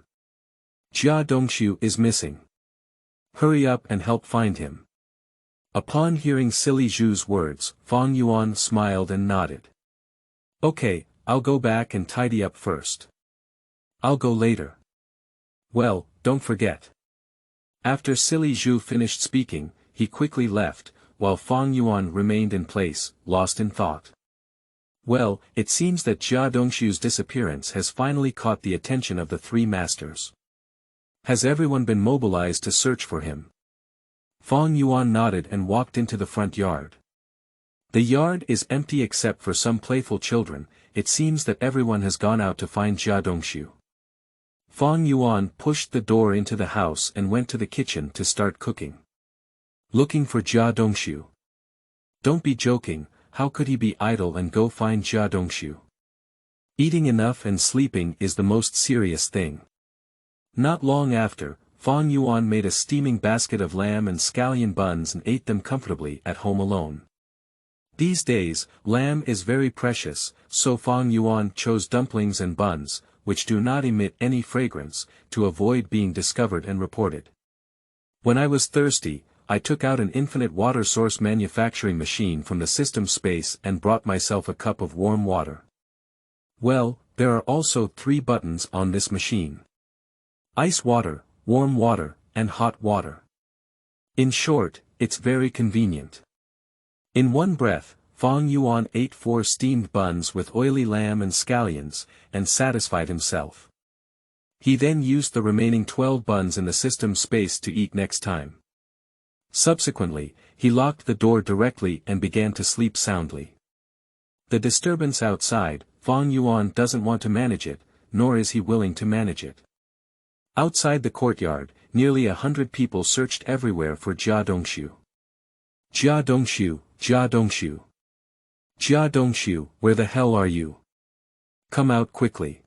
Jia Dongxu is missing. Hurry up and help find him. Upon hearing silly Zhu's words, Fang Yuan smiled and nodded. Okay, I'll go back and tidy up first. I'll go later. Well, don't forget. After silly Zhu finished speaking, he quickly left, while Fang Yuan remained in place, lost in thought. Well, it seems that Jia Dongxu's disappearance has finally caught the attention of the 3 masters. Has everyone been mobilized to search for him? Fang Yuan nodded and walked into the front yard. The yard is empty except for some playful children. It seems that everyone has gone out to find Jia Dongxu. Fang Yuan pushed the door into the house and went to the kitchen to start cooking. Looking for Jia Dongxu. Don't be joking, how could he be idle and go find Jia Dongxu? Eating enough and sleeping is the most serious thing. Not long after, Fang Yuan made a steaming basket of lamb and scallion buns and ate them comfortably at home alone. These days, lamb is very precious, so Fang Yuan chose dumplings and buns, which do not emit any fragrance, to avoid being discovered and reported. When I was thirsty, I took out an infinite water source manufacturing machine from the system space and brought myself a cup of warm water. Well, there are also 3 buttons on this machine. Ice water, warm water, and hot water. In short, it's very convenient. In one breath, Fang Yuan ate 4 steamed buns with oily lamb and scallions, and satisfied himself. He then used the remaining 12 buns in the system space to eat next time. Subsequently, he locked the door directly and began to sleep soundly. The disturbance outside, Fang Yuan doesn't want to manage it, nor is he willing to manage it. Outside the courtyard, nearly 100 people searched everywhere for Jia Dongxu. Jia Dongxu, Jia Dongxu. Jia Dongxu, where the hell are you? Come out quickly.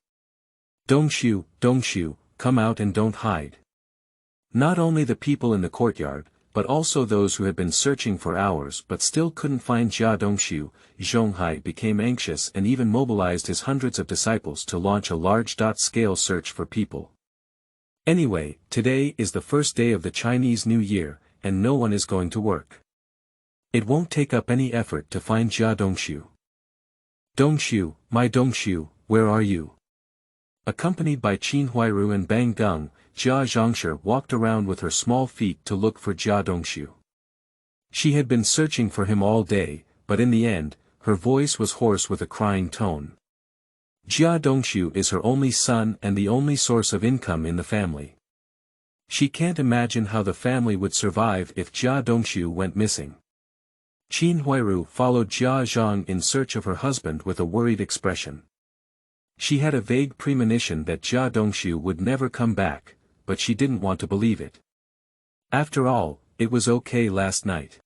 Dongxu, Dongxu, come out and don't hide. Not only the people in the courtyard, but also those who had been searching for hours but still couldn't find Jia Dongxu, Zhonghai became anxious and even mobilized his hundreds of disciples to launch a large-scale search for people. Anyway, today is the first day of the Chinese New Year, and no one is going to work. It won't take up any effort to find Jia Dongxu. Dongxu, my Dongxu, where are you? Accompanied by Qin Huairu and Bang Gung, Jia Zhang walked around with her small feet to look for Jia Dongxu. She had been searching for him all day, but in the end, her voice was hoarse with a crying tone. Jia Dongxu is her only son and the only source of income in the family. She can't imagine how the family would survive if Jia Dongxu went missing. Qin Huairu followed Jia Zhang in search of her husband with a worried expression. She had a vague premonition that Jia Dongxu would never come back, but she didn't want to believe it. After all, it was okay last night.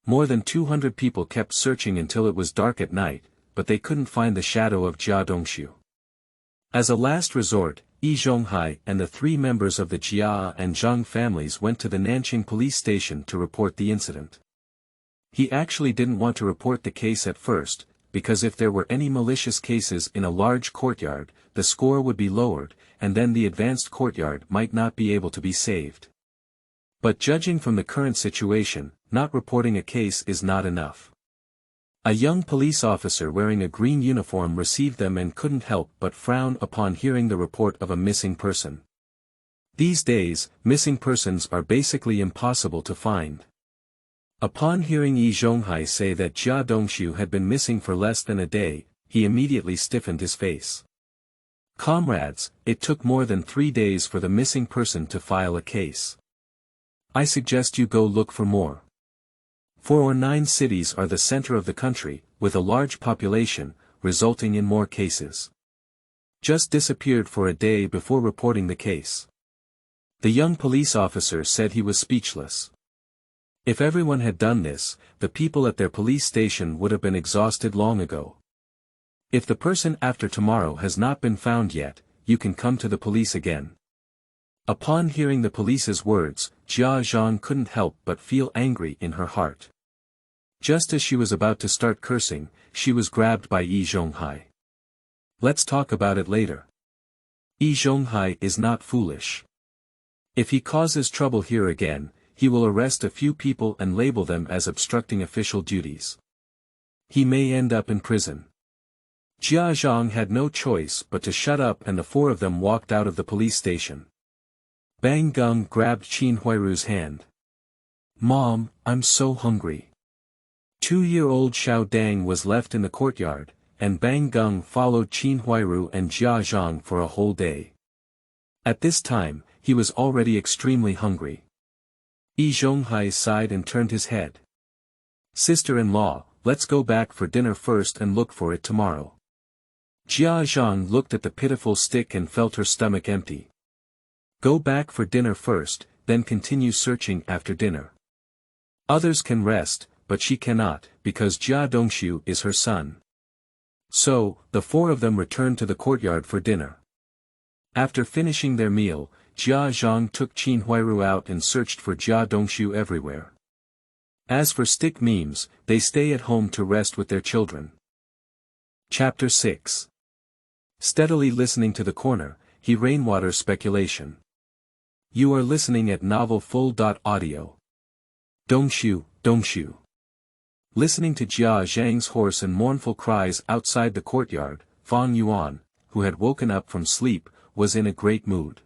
More than 200 people kept searching until it was dark at night, but they couldn't find the shadow of Jia Dongxu. As a last resort, Zhonghai and the 3 members of the Jia and Zhang families went to the Nanqing police station to report the incident. He actually didn't want to report the case at first, because if there were any malicious cases in a large courtyard, the score would be lowered, and then the advanced courtyard might not be able to be saved. But judging from the current situation, not reporting a case is not enough. A young police officer wearing a green uniform received them and couldn't help but frown upon hearing the report of a missing person. These days, missing persons are basically impossible to find. Upon hearing Zhonghai say that Jia Dongxu had been missing for less than a day, he immediately stiffened his face. Comrades, it took more than 3 days for the missing person to file a case. I suggest you go look for more. 4 or 9 cities are the center of the country, with a large population, resulting in more cases. Just disappeared for a day before reporting the case. The young police officer said he was speechless. If everyone had done this, the people at their police station would have been exhausted long ago. If the person after tomorrow has not been found yet, you can come to the police again. Upon hearing the police's words, Jia Zhang couldn't help but feel angry in her heart. Just as she was about to start cursing, she was grabbed by Zhonghai. Let's talk about it later. Zhonghai is not foolish. If he causes trouble here again, he will arrest a few people and label them as obstructing official duties. He may end up in prison. Jia Zhang had no choice but to shut up, and the 4 of them walked out of the police station. Bang Gung grabbed Qin Huairu's hand. Mom, I'm so hungry. 2-year-old Xiao Dang was left in the courtyard, and Bang Gung followed Qin Huairu and Jia Zhang for a whole day. At this time, he was already extremely hungry. Zhonghai sighed and turned his head. Sister-in-law, let's go back for dinner first and look for it tomorrow. Jia Zhang looked at the pitiful stick and felt her stomach empty. Go back for dinner first, then continue searching after dinner. Others can rest, but she cannot, because Jia Dongxu is her son. So, the 4 of them returned to the courtyard for dinner. After finishing their meal, Jia Zhang took Qin Huairu out and searched for Jia Dongxu everywhere. As for stick memes, they stay at home to rest with their children. Chapter 6. Steadily listening to the corner, he Rainwater speculation. You are listening at novelfull.audio. Dongxu, Dongxu. Listening to Jia Zhang's hoarse and mournful cries outside the courtyard, Fang Yuan, who had woken up from sleep, was in a great mood.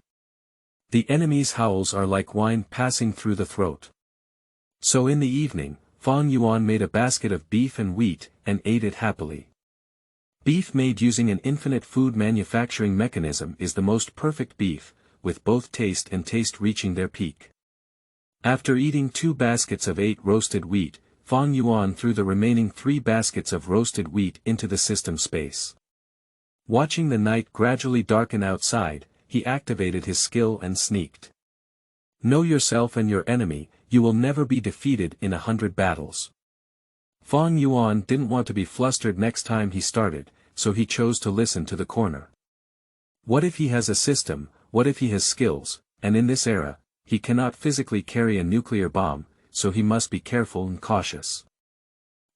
The enemy's howls are like wine passing through the throat. So in the evening, Fang Yuan made a basket of beef and wheat, and ate it happily. Beef made using an infinite food manufacturing mechanism is the most perfect beef, with both taste and taste reaching their peak. After eating 2 baskets of 8 roasted wheat, Fang Yuan threw the remaining 3 baskets of roasted wheat into the system space. Watching the night gradually darken outside, he activated his skill and sneaked. Know yourself and your enemy, you will never be defeated in 100 battles. Fang Yuan didn't want to be flustered next time he started, so he chose to listen to the corner. What if he has a system, what if he has skills, and in this era, he cannot physically carry a nuclear bomb, so he must be careful and cautious.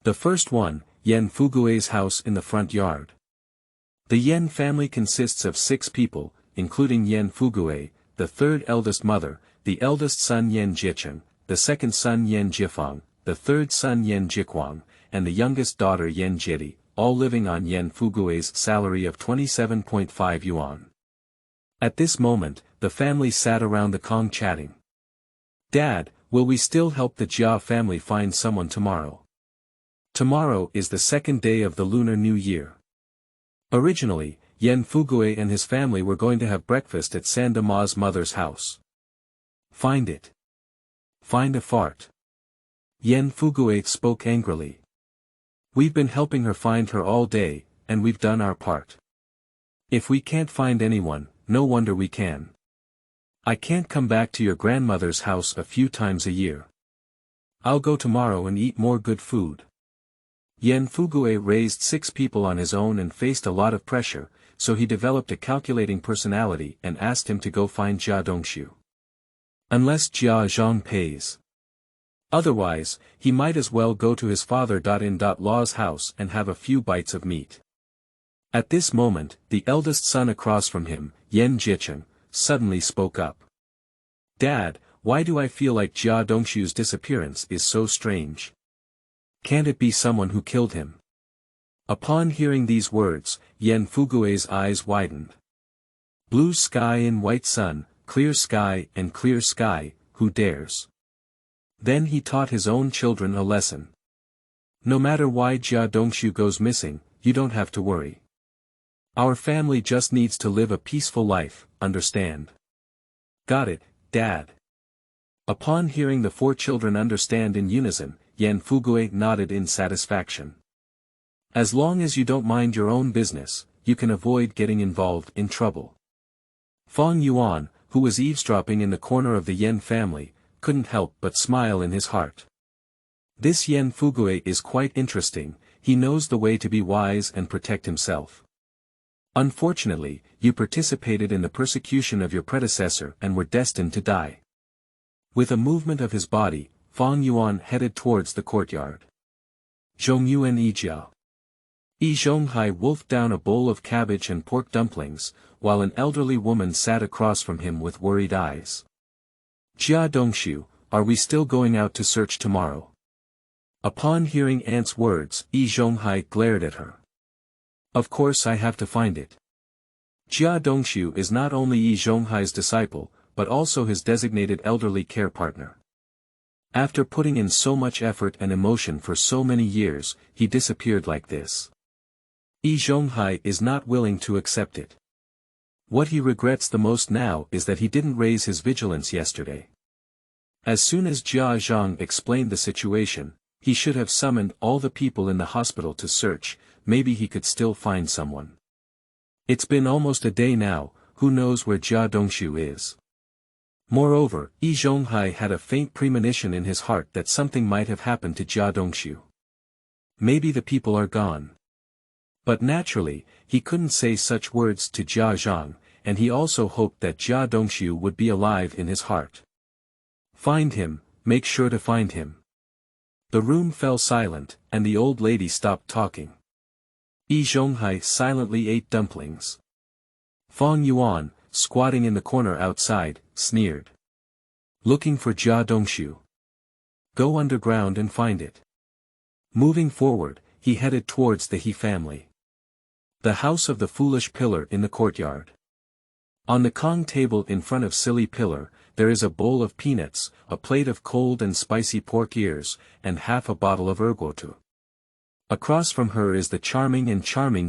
The first one, Yan Fugui's house in the front yard. The Yan family consists of 6 people, including Yan Fugui, the third eldest mother, the eldest son Yan Jicheng, the second son Yan Jifang, the third son Yan Jiquang, and the youngest daughter Yan Jidi, all living on Yan Fugui's salary of 27.5 yuan. At this moment, the family sat around the Kong chatting. "Dad, will we still help the Jia family find someone tomorrow? Tomorrow is the 2nd day of the Lunar New Year." Originally, Yan Fugui and his family were going to have breakfast at Sandama's mother's house. "Find it. Find a fart." Yan Fugui spoke angrily. "We've been helping her find her all day, and we've done our part. If we can't find anyone, no wonder we can. I can't come back to your grandmother's house a few times a year. I'll go tomorrow and eat more good food." Yan Fugui raised 6 people on his own and faced a lot of pressure, so he developed a calculating personality and asked him to go find Jia Dongxu. Unless Jia Zhang pays. Otherwise, he might as well go to his father-in-law's house and have a few bites of meat. At this moment, the eldest son across from him, Yan Jicheng, suddenly spoke up. "Dad, why do I feel like Jia Dongxu's disappearance is so strange? Can't it be someone who killed him?" Upon hearing these words, Yan Fugui's eyes widened. Blue sky and white sun, clear sky and clear sky, who dares? Then he taught his own children a lesson. No matter why Jia Dongxu goes missing, you don't have to worry. Our family just needs to live a peaceful life, understand? Got it, Dad. Upon hearing the 4 children understand in unison, Yan Fugui nodded in satisfaction. As long as you don't mind your own business, you can avoid getting involved in trouble. Fang Yuan, who was eavesdropping in the corner of the Yan family, couldn't help but smile in his heart. This Yan Fugui is quite interesting, he knows the way to be wise and protect himself. Unfortunately, you participated in the persecution of your predecessor and were destined to die. With a movement of his body, Fang Yuan headed towards the courtyard. Zhongyuan Yijia. Zhonghai wolfed down a bowl of cabbage and pork dumplings, while an elderly woman sat across from him with worried eyes. "Jia Dongxu, are we still going out to search tomorrow?" Upon hearing Aunt's words, Zhonghai glared at her. "Of course I have to find it." Jia Dongxu is not only Zhonghai's disciple, but also his designated elderly care partner. After putting in so much effort and emotion for so many years, he disappeared like this. Zhonghai is not willing to accept it. What he regrets the most now is that he didn't raise his vigilance yesterday. As soon as Jia Zhang explained the situation, he should have summoned all the people in the hospital to search, maybe he could still find someone. It's been almost a day now, who knows where Jia Dongxu is. Moreover, Zhonghai had a faint premonition in his heart that something might have happened to Jia Dongxu. Maybe the people are gone. But naturally, he couldn't say such words to Jia Zhang, and he also hoped that Jia Dongxu would be alive in his heart. Find him, make sure to find him. The room fell silent, and the old lady stopped talking. Zhonghai silently ate dumplings. Fang Yuan, squatting in the corner outside, sneered. Looking for Jia Dongxu. Go underground and find it. Moving forward, he headed towards the He family. The house of the foolish pillar in the courtyard. On the Kong table in front of silly pillar, there is a bowl of peanuts, a plate of cold and spicy pork ears, and half a bottle of ergotu. Across from her is the charming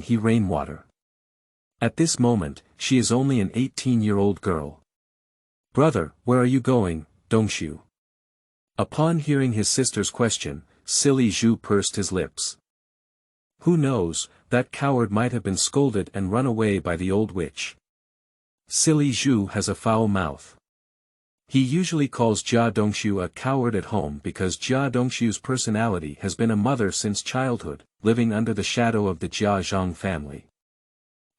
He Rainwater. At this moment, she is only an 18-year-old girl. Brother, where are you going, Dongxu? Upon hearing his sister's question, silly Zhu pursed his lips. Who knows, that coward might have been scolded and run away by the old witch. Silly Zhu has a foul mouth. He usually calls Jia Dongxu a coward at home because Jia Dongxu's personality has been a mother since childhood, living under the shadow of the Jia Zhang family.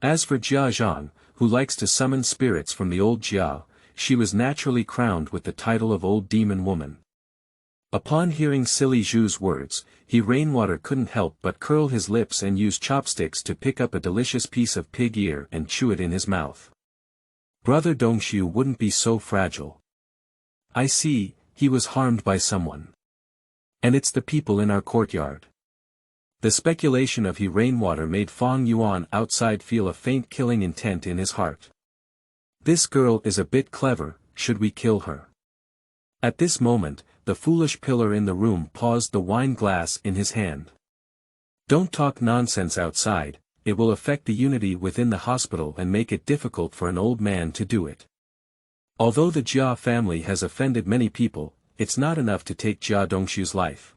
As for Jia Zhang, who likes to summon spirits from the old Jia, she was naturally crowned with the title of Old Demon Woman. Upon hearing silly Zhu's words, He Rainwater couldn't help but curl his lips and use chopsticks to pick up a delicious piece of pig ear and chew it in his mouth. Brother Dongxu wouldn't be so fragile. I see, he was harmed by someone. And it's the people in our courtyard. The speculation of He Rainwater made Fang Yuan outside feel a faint killing intent in his heart. This girl is a bit clever, should we kill her? At this moment, the foolish pillar in the room paused the wine glass in his hand. Don't talk nonsense outside, it will affect the unity within the hospital and make it difficult for an old man to do it. Although the Jia family has offended many people, it's not enough to take Jia Dongxu's life.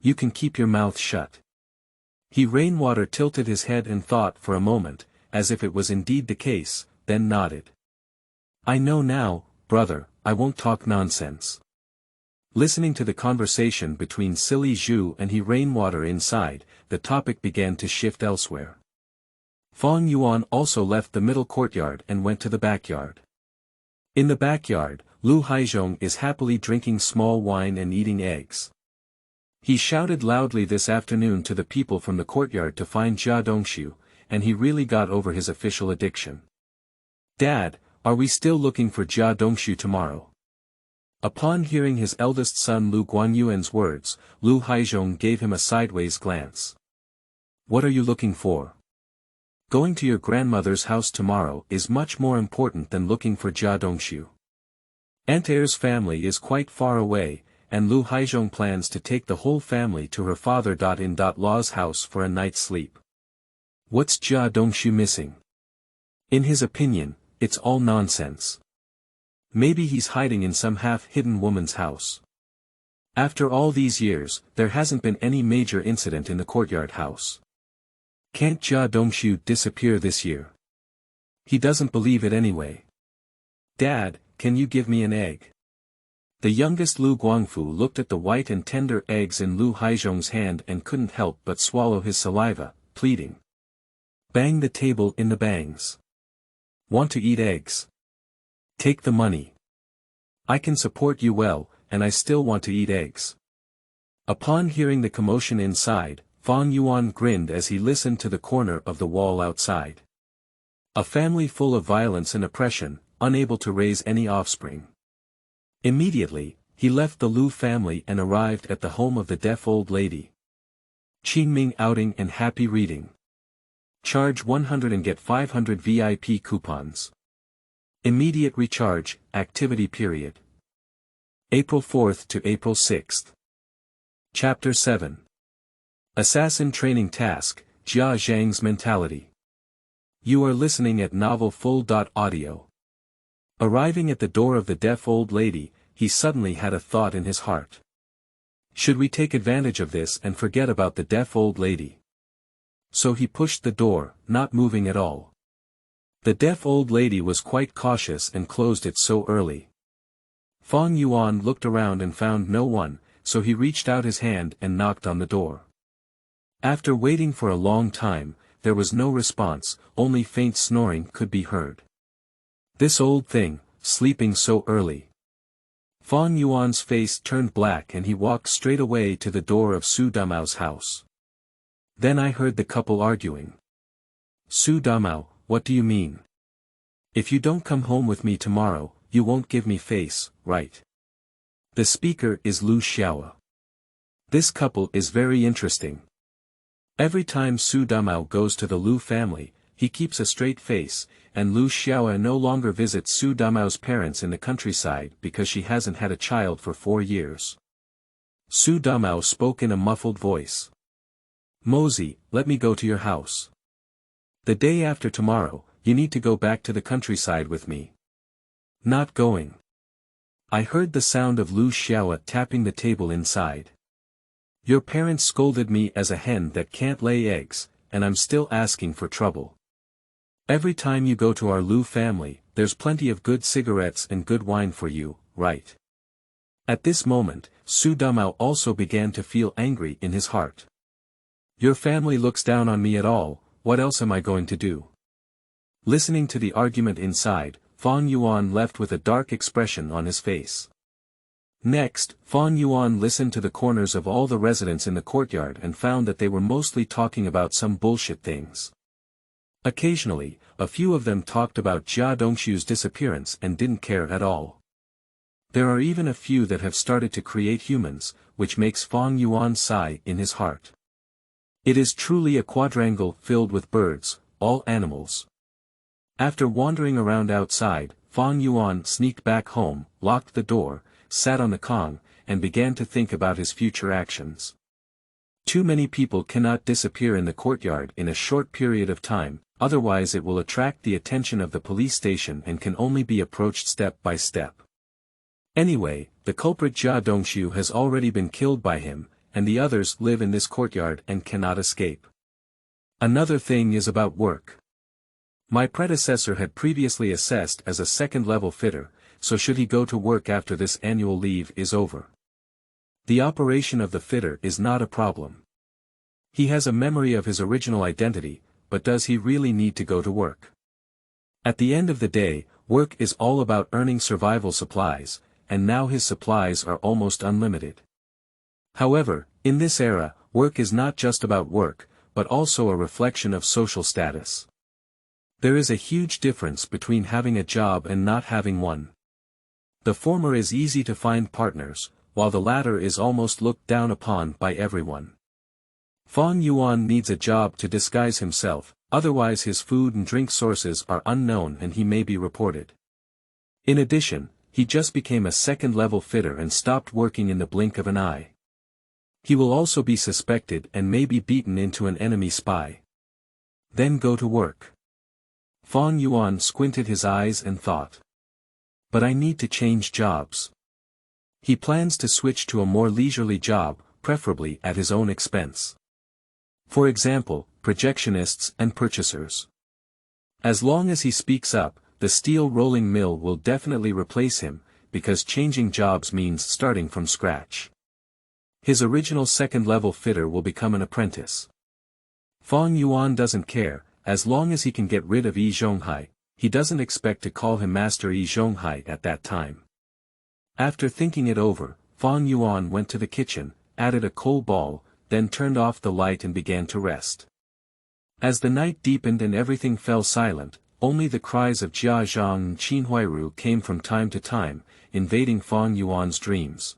You can keep your mouth shut. He Rainwater tilted his head and thought for a moment, as if it was indeed the case, then nodded. I know now, brother, I won't talk nonsense. Listening to the conversation between silly Zhu and He Rainwater inside, the topic began to shift elsewhere. Fang Yuan also left the middle courtyard and went to the backyard. In the backyard, Lu Haizhong is happily drinking small wine and eating eggs. He shouted loudly this afternoon to the people from the courtyard to find Jia Dongxu, and he really got over his official addiction. Dad, are we still looking for Jia Dongxu tomorrow? Upon hearing his eldest son Lu Guanyuan's words, Lu Haizhong gave him a sideways glance. What are you looking for? Going to your grandmother's house tomorrow is much more important than looking for Jia Dongxu. Aunt Air's family is quite far away, and Lu Haizhong plans to take the whole family to her father-in-law's house for a night's sleep. What's Jia Dongxu missing? In his opinion, it's all nonsense. Maybe he's hiding in some half-hidden woman's house. After all these years, there hasn't been any major incident in the courtyard house. Can't Jia Dongxu disappear this year? He doesn't believe it anyway. Dad, can you give me an egg? The youngest Lu Guangfu looked at the white and tender eggs in Lu Haizhong's hand and couldn't help but swallow his saliva, pleading. Bang the table in the bangs. Want to eat eggs? Take the money. I can support you well, and I still want to eat eggs. Upon hearing the commotion inside, Fang Yuan grinned as he listened to the corner of the wall outside. A family full of violence and oppression, unable to raise any offspring. Immediately, he left the Lu family and arrived at the home of the deaf old lady. Qingming outing and happy reading. Charge 100 and get 500 VIP coupons. Immediate recharge, activity period. April 4th to April 6th. Chapter 7. Assassin Training Task, Jia Zhang's Mentality. You are listening at Novel Full. Audio. Arriving at the door of the deaf old lady, he suddenly had a thought in his heart. Should we take advantage of this and forget about the deaf old lady? So he pushed the door, not moving at all. The deaf old lady was quite cautious and closed it so early. Fang Yuan looked around and found no one, so he reached out his hand and knocked on the door. After waiting for a long time, there was no response, only faint snoring could be heard. This old thing, sleeping so early. Fang Yuan's face turned black and he walked straight away to the door of Xu Damao's house. Then I heard the couple arguing. Xu Damao, what do you mean? If you don't come home with me tomorrow, you won't give me face, right? The speaker is Lu Xiao. This couple is very interesting. Every time Xu Damao goes to the Lu family, he keeps a straight face, and Lu Xiao no longer visits Xu Damao's parents in the countryside because she hasn't had a child for 4 years. Xu Damao spoke in a muffled voice. Mosey, let me go to your house. The day after tomorrow, you need to go back to the countryside with me. Not going. I heard the sound of Lu Xiao tapping the table inside. Your parents scolded me as a hen that can't lay eggs, and I'm still asking for trouble. Every time you go to our Lu family, there's plenty of good cigarettes and good wine for you, right? At this moment, Xu Damao also began to feel angry in his heart. Your family looks down on me at all, what else am I going to do? Listening to the argument inside, Fang Yuan left with a dark expression on his face. Next, Fang Yuan listened to the corners of all the residents in the courtyard and found that they were mostly talking about some bullshit things. Occasionally, a few of them talked about Jia Dongxu's disappearance and didn't care at all. There are even a few that have started to create humans, which makes Fang Yuan sigh in his heart. It is truly a quadrangle filled with birds, all animals. After wandering around outside, Fang Yuan sneaked back home, locked the door, sat on the Kong, and began to think about his future actions. Too many people cannot disappear in the courtyard in a short period of time, otherwise it will attract the attention of the police station and can only be approached step by step. Anyway, the culprit Jia Dongxu has already been killed by him, and the others live in this courtyard and cannot escape. Another thing is about work. My predecessor had previously assessed as a second-level fitter, so should he go to work after this annual leave is over? The operation of the fitter is not a problem. He has a memory of his original identity, but does he really need to go to work? At the end of the day, work is all about earning survival supplies, and now his supplies are almost unlimited. However, in this era, work is not just about work, but also a reflection of social status. There is a huge difference between having a job and not having one. The former is easy to find partners, while the latter is almost looked down upon by everyone. Fang Yuan needs a job to disguise himself, otherwise his food and drink sources are unknown and he may be reported. In addition, he just became a second-level fitter and stopped working in the blink of an eye. He will also be suspected and may be beaten into an enemy spy. Then go to work. Fang Yuan squinted his eyes and thought. But I need to change jobs. He plans to switch to a more leisurely job, preferably at his own expense. For example, projectionists and purchasers. As long as he speaks up, the steel rolling mill will definitely replace him, because changing jobs means starting from scratch. His original second-level fitter will become an apprentice. Fang Yuan doesn't care, as long as he can get rid of Zhonghai, he doesn't expect to call him Master Zhonghai at that time. After thinking it over, Fang Yuan went to the kitchen, added a coal ball, then turned off the light and began to rest. As the night deepened and everything fell silent, only the cries of Jia Zhang and Qinhuairu came from time to time, invading Fang Yuan's dreams.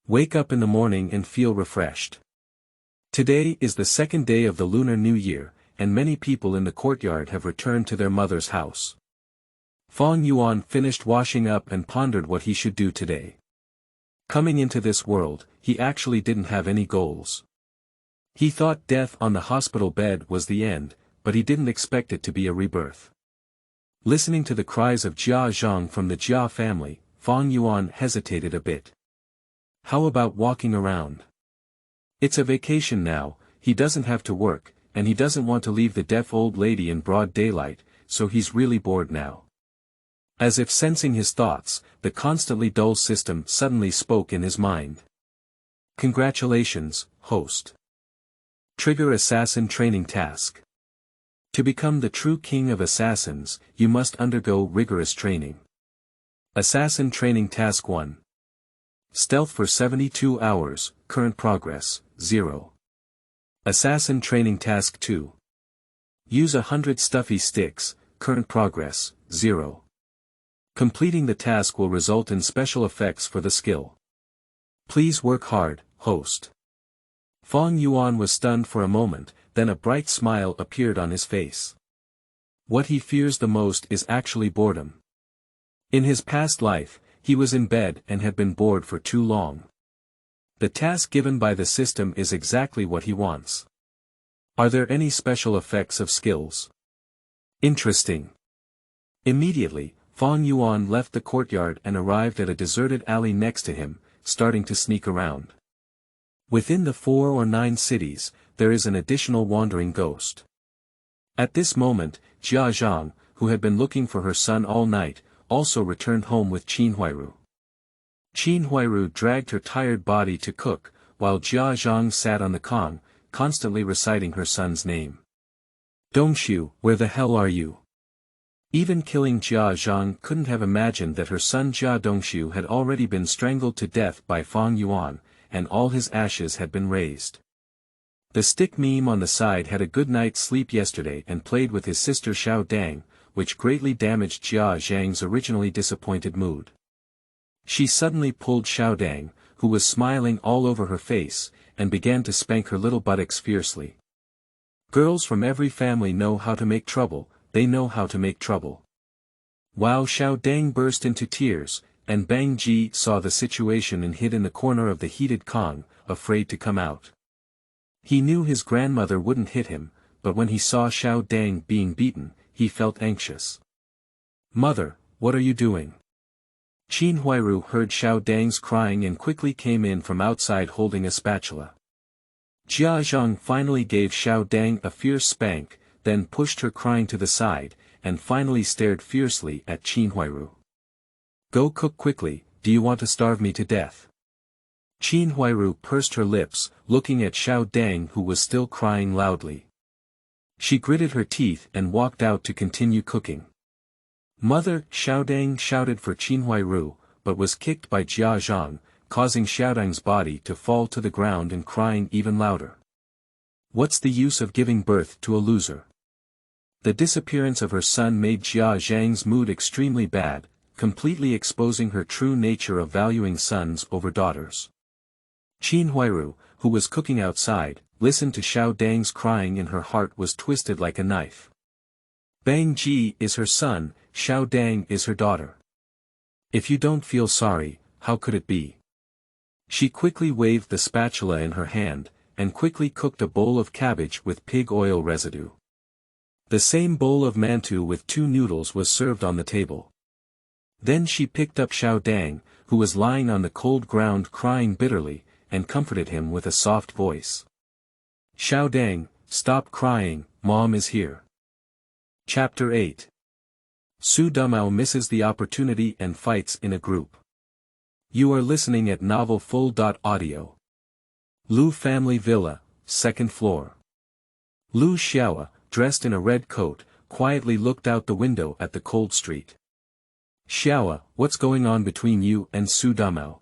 Wake up in the morning and feel refreshed. Today is the second day of the Lunar New Year, and many people in the courtyard have returned to their mother's house. Fang Yuan finished washing up and pondered what he should do today. Coming into this world, he actually didn't have any goals. He thought death on the hospital bed was the end, but he didn't expect it to be a rebirth. Listening to the cries of Jia Zhang from the Jia family, Fang Yuan hesitated a bit. How about walking around? It's a vacation now, he doesn't have to work, and he doesn't want to leave the deaf old lady in broad daylight, so he's really bored now. As if sensing his thoughts, the constantly dull system suddenly spoke in his mind. Congratulations, host. Trigger Assassin Training Task. To become the true king of assassins, you must undergo rigorous training. Assassin Training Task 1. Stealth for 72 hours, current progress, 0. Assassin Training Task 2. Use 100 stuffy sticks, current progress, 0. Completing the task will result in special effects for the skill. Please work hard, host. Fang Yuan was stunned for a moment, then a bright smile appeared on his face. What he fears the most is actually boredom. In his past life, he was in bed and had been bored for too long. The task given by the system is exactly what he wants. Are there any special effects of skills? Interesting. Immediately, Fang Yuan left the courtyard and arrived at a deserted alley next to him, starting to sneak around. Within the 4 or 9 cities, there is an additional wandering ghost. At this moment, Jia Zhang, who had been looking for her son all night, also returned home with Qinhuairu. Qinhuairu dragged her tired body to cook, while Jia Zhang sat on the kong, constantly reciting her son's name. Dongxu, where the hell are you? Even killing Jia Zhang couldn't have imagined that her son Jia Dongxu had already been strangled to death by Fang Yuan, and all his ashes had been raised. The stick meme on the side had a good night's sleep yesterday and played with his sister Xiaojun, which greatly damaged Jia Zhang's originally disappointed mood. She suddenly pulled Xiaojun, who was smiling all over her face, and began to spank her little buttocks fiercely. Girls from every family know how to make trouble, they know how to make trouble. Wow! Xiaojun burst into tears, and Bang Ji saw the situation and hid in the corner of the heated kong, afraid to come out. He knew his grandmother wouldn't hit him, but when he saw Xiaojun being beaten, he felt anxious. Mother, what are you doing? Qinhuairu heard Xiaojun's crying and quickly came in from outside holding a spatula. Jia Zhang finally gave Xiaojun a fierce spank, then pushed her crying to the side, and finally stared fiercely at Qinhuairu. Go cook quickly, do you want to starve me to death? Qinhuairu pursed her lips, looking at Xiaojun who was still crying loudly. She gritted her teeth and walked out to continue cooking. Mother, Xiaojun shouted for Qinhuairu, but was kicked by Jia Zhang, causing Xiaojun's body to fall to the ground and crying even louder. What's the use of giving birth to a loser? The disappearance of her son made Jia Zhang's mood extremely bad, completely exposing her true nature of valuing sons over daughters. Qinhuairu, who was cooking outside, listened to Xiaojun's crying and her heart was twisted like a knife. Bang Ji is her son, Xiaojun is her daughter. If you don't feel sorry, how could it be? She quickly waved the spatula in her hand, and quickly cooked a bowl of cabbage with pig oil residue. The same bowl of mantou with 2 noodles was served on the table. Then she picked up Xiaojun, who was lying on the cold ground crying bitterly, and comforted him with a soft voice. Xiaojun, stop crying, Mom is here. Chapter 8. Xu Damao misses the opportunity and fights in a group. You are listening at novelfull.audio. Lu Family Villa, 2nd floor. Lu Xiao, dressed in a red coat, quietly looked out the window at the cold street. Xiao, what's going on between you and Xu Damao?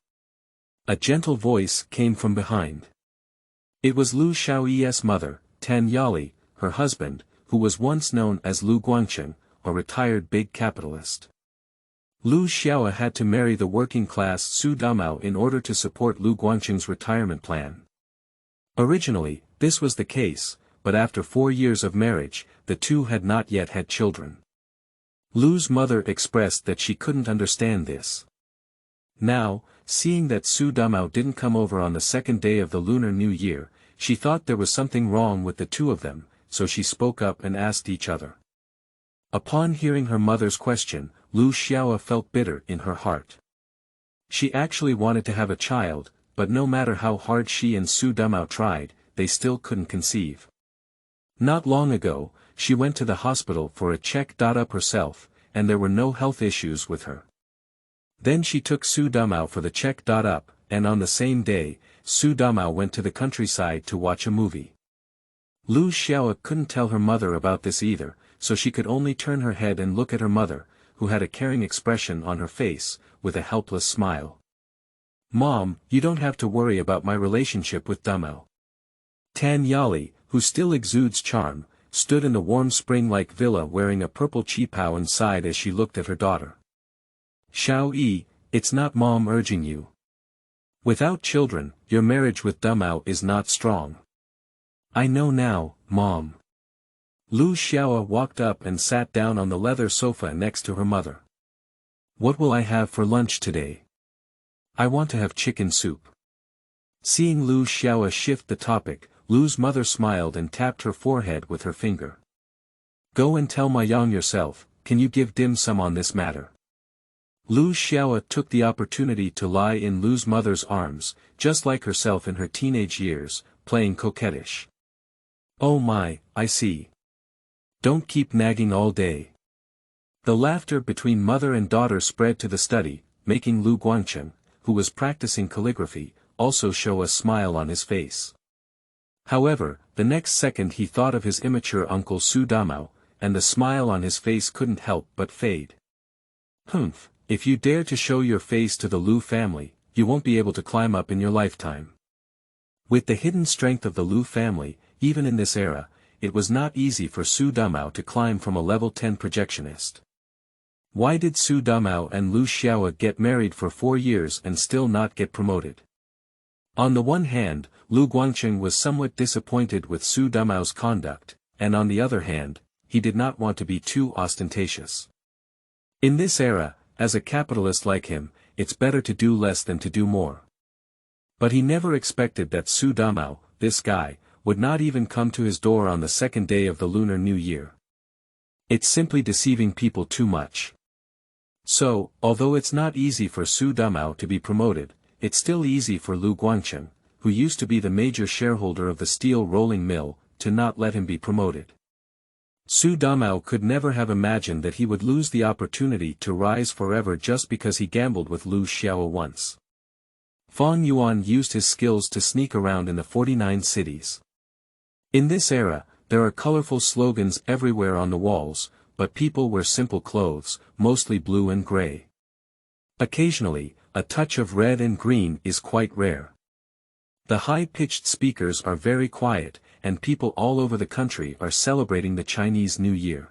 A gentle voice came from behind. It was Lu Xiaoyi's mother, Tan Yali, her husband, who was once known as Lu Guangcheng, a retired big capitalist. Lu Xiao had to marry the working-class Xu Damao in order to support Lu Guangcheng's retirement plan. Originally, this was the case, but after 4 years of marriage, the two had not yet had children. Lu's mother expressed that she couldn't understand this. Now, seeing that Xu Damao didn't come over on the 2nd day of the Lunar New Year, she thought there was something wrong with the two of them, so she spoke up and asked each other. Upon hearing her mother's question, Lu Xiao felt bitter in her heart. She actually wanted to have a child, but no matter how hard she and Xu Damao tried, they still couldn't conceive. Not long ago, she went to the hospital for a check-up herself, and there were no health issues with her. Then she took Xu Damao for the check-up, and on the same day, Xu Damao went to the countryside to watch a movie. Lu Xiao couldn't tell her mother about this either, so she could only turn her head and look at her mother, who had a caring expression on her face, with a helpless smile. Mom, you don't have to worry about my relationship with Damao. Tan Yali, who still exudes charm, stood in the warm spring-like villa wearing a purple qipao and sighed as she looked at her daughter. Xiao Yi, it's not Mom urging you. Without children, your marriage with Damao is not strong. I know now, Mom. Lu Xiao walked up and sat down on the leather sofa next to her mother. What will I have for lunch today? I want to have chicken soup. Seeing Lu Xiao shift the topic, Lu's mother smiled and tapped her forehead with her finger. Go and tell Ma Yang yourself, can you give dim sum on this matter? Lu Xiao took the opportunity to lie in Lu's mother's arms, just like herself in her teenage years, playing coquettish. Oh my, I see. Don't keep nagging all day. The laughter between mother and daughter spread to the study, making Lu Guangchen, who was practicing calligraphy, also show a smile on his face. However, the next second he thought of his immature uncle Xu Damao, and the smile on his face couldn't help but fade. Humph, if you dare to show your face to the Lu family, you won't be able to climb up in your lifetime. With the hidden strength of the Lu family, even in this era, it was not easy for Xu Damao to climb from a level 10 projectionist. Why did Xu Damao and Lu Xiao get married for 4 years and still not get promoted? On the one hand, Lu Guangcheng was somewhat disappointed with Xu Damao's conduct, and on the other hand, he did not want to be too ostentatious. In this era, as a capitalist like him, it's better to do less than to do more. But he never expected that Xu Damao, this guy, would not even come to his door on the second day of the Lunar New Year. It's simply deceiving people too much. So, although it's not easy for Xu Damao to be promoted, it's still easy for Lu Guangcheng, who used to be the major shareholder of the steel rolling mill, to not let him be promoted. Xu Damao could never have imagined that he would lose the opportunity to rise forever just because he gambled with Lu Xiao once. Fang Yuan used his skills to sneak around in the 49 cities. In this era, there are colorful slogans everywhere on the walls, but people wear simple clothes, mostly blue and gray. Occasionally, a touch of red and green is quite rare. The high-pitched speakers are very quiet, and people all over the country are celebrating the Chinese New Year.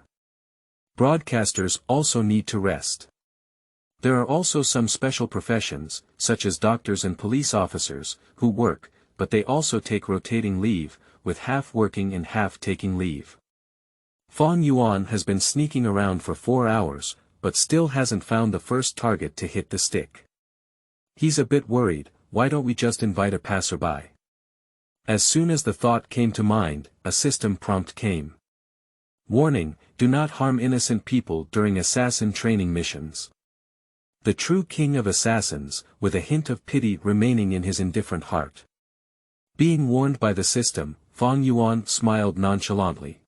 Broadcasters also need to rest. There are also some special professions, such as doctors and police officers, who work, but they also take rotating leave, with half working and half taking leave. Fang Yuan has been sneaking around for 4 hours, but still hasn't found the first target to hit the stick. He's a bit worried. Why don't we just invite a passerby? As soon as the thought came to mind, a system prompt came. Warning, do not harm innocent people during assassin training missions. The true king of assassins, with a hint of pity remaining in his indifferent heart. Being warned by the system, Fang Yuan smiled nonchalantly.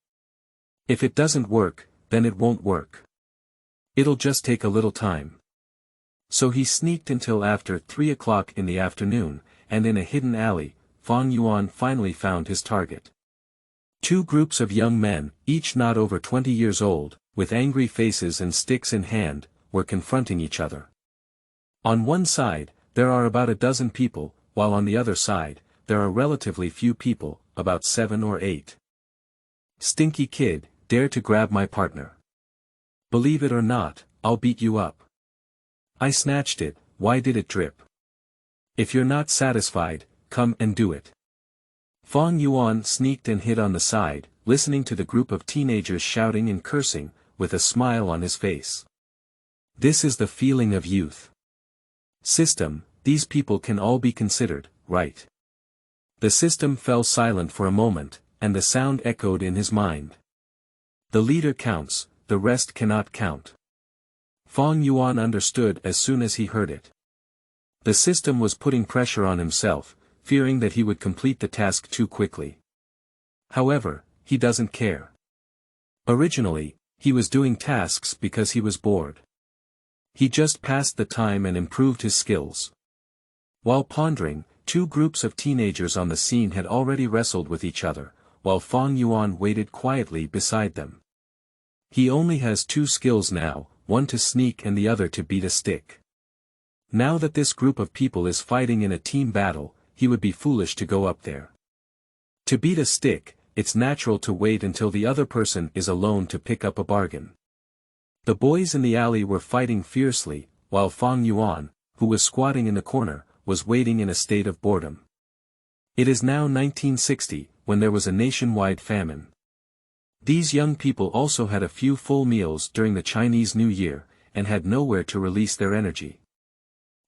If it doesn't work, then it won't work. It'll just take a little time. So he sneaked until after 3 o'clock in the afternoon, and in a hidden alley, Fang Yuan finally found his target. 2 groups of young men, each not over 20 years old, with angry faces and sticks in hand, were confronting each other. On one side, there are about a dozen people, while on the other side, there are relatively few people, about 7 or 8. Stinky kid, dare to grab my partner. Believe it or not, I'll beat you up. I snatched it, why did it drip? If you're not satisfied, come and do it. Fang Yuan sneaked and hid on the side, listening to the group of teenagers shouting and cursing, with a smile on his face. This is the feeling of youth. System, these people can all be considered, right? The system fell silent for a moment, and the sound echoed in his mind. The leader counts, the rest cannot count. Fang Yuan understood as soon as he heard it. The system was putting pressure on himself, fearing that he would complete the task too quickly. However, he doesn't care. Originally, he was doing tasks because he was bored. He just passed the time and improved his skills. While pondering, 2 groups of teenagers on the scene had already wrestled with each other, while Fang Yuan waited quietly beside them. He only has 2 skills now, one to sneak and the other to beat a stick. Now that this group of people is fighting in a team battle, he would be foolish to go up there. To beat a stick, it's natural to wait until the other person is alone to pick up a bargain. The boys in the alley were fighting fiercely, while Fang Yuan, who was squatting in the corner, was waiting in a state of boredom. It is now 1960, when there was a nationwide famine. These young people also had a few full meals during the Chinese New Year, and had nowhere to release their energy.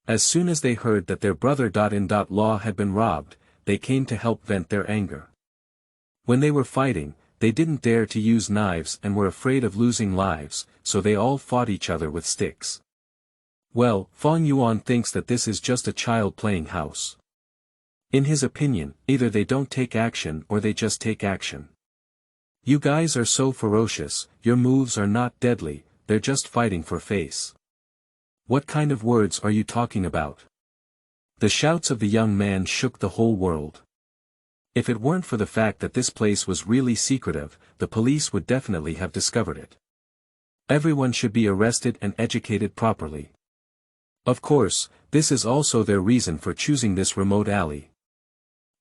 As soon as they heard that their brother-in-law had been robbed, they came to help vent their anger. When they were fighting, they didn't dare to use knives and were afraid of losing lives, so they all fought each other with sticks. Well, Fang Yuan thinks that this is just a child playing house. In his opinion, either they don't take action or they just take action. You guys are so ferocious, your moves are not deadly, they're just fighting for face. What kind of words are you talking about? The shouts of the young man shook the whole world. If it weren't for the fact that this place was really secretive, the police would definitely have discovered it. Everyone should be arrested and educated properly. Of course, this is also their reason for choosing this remote alley.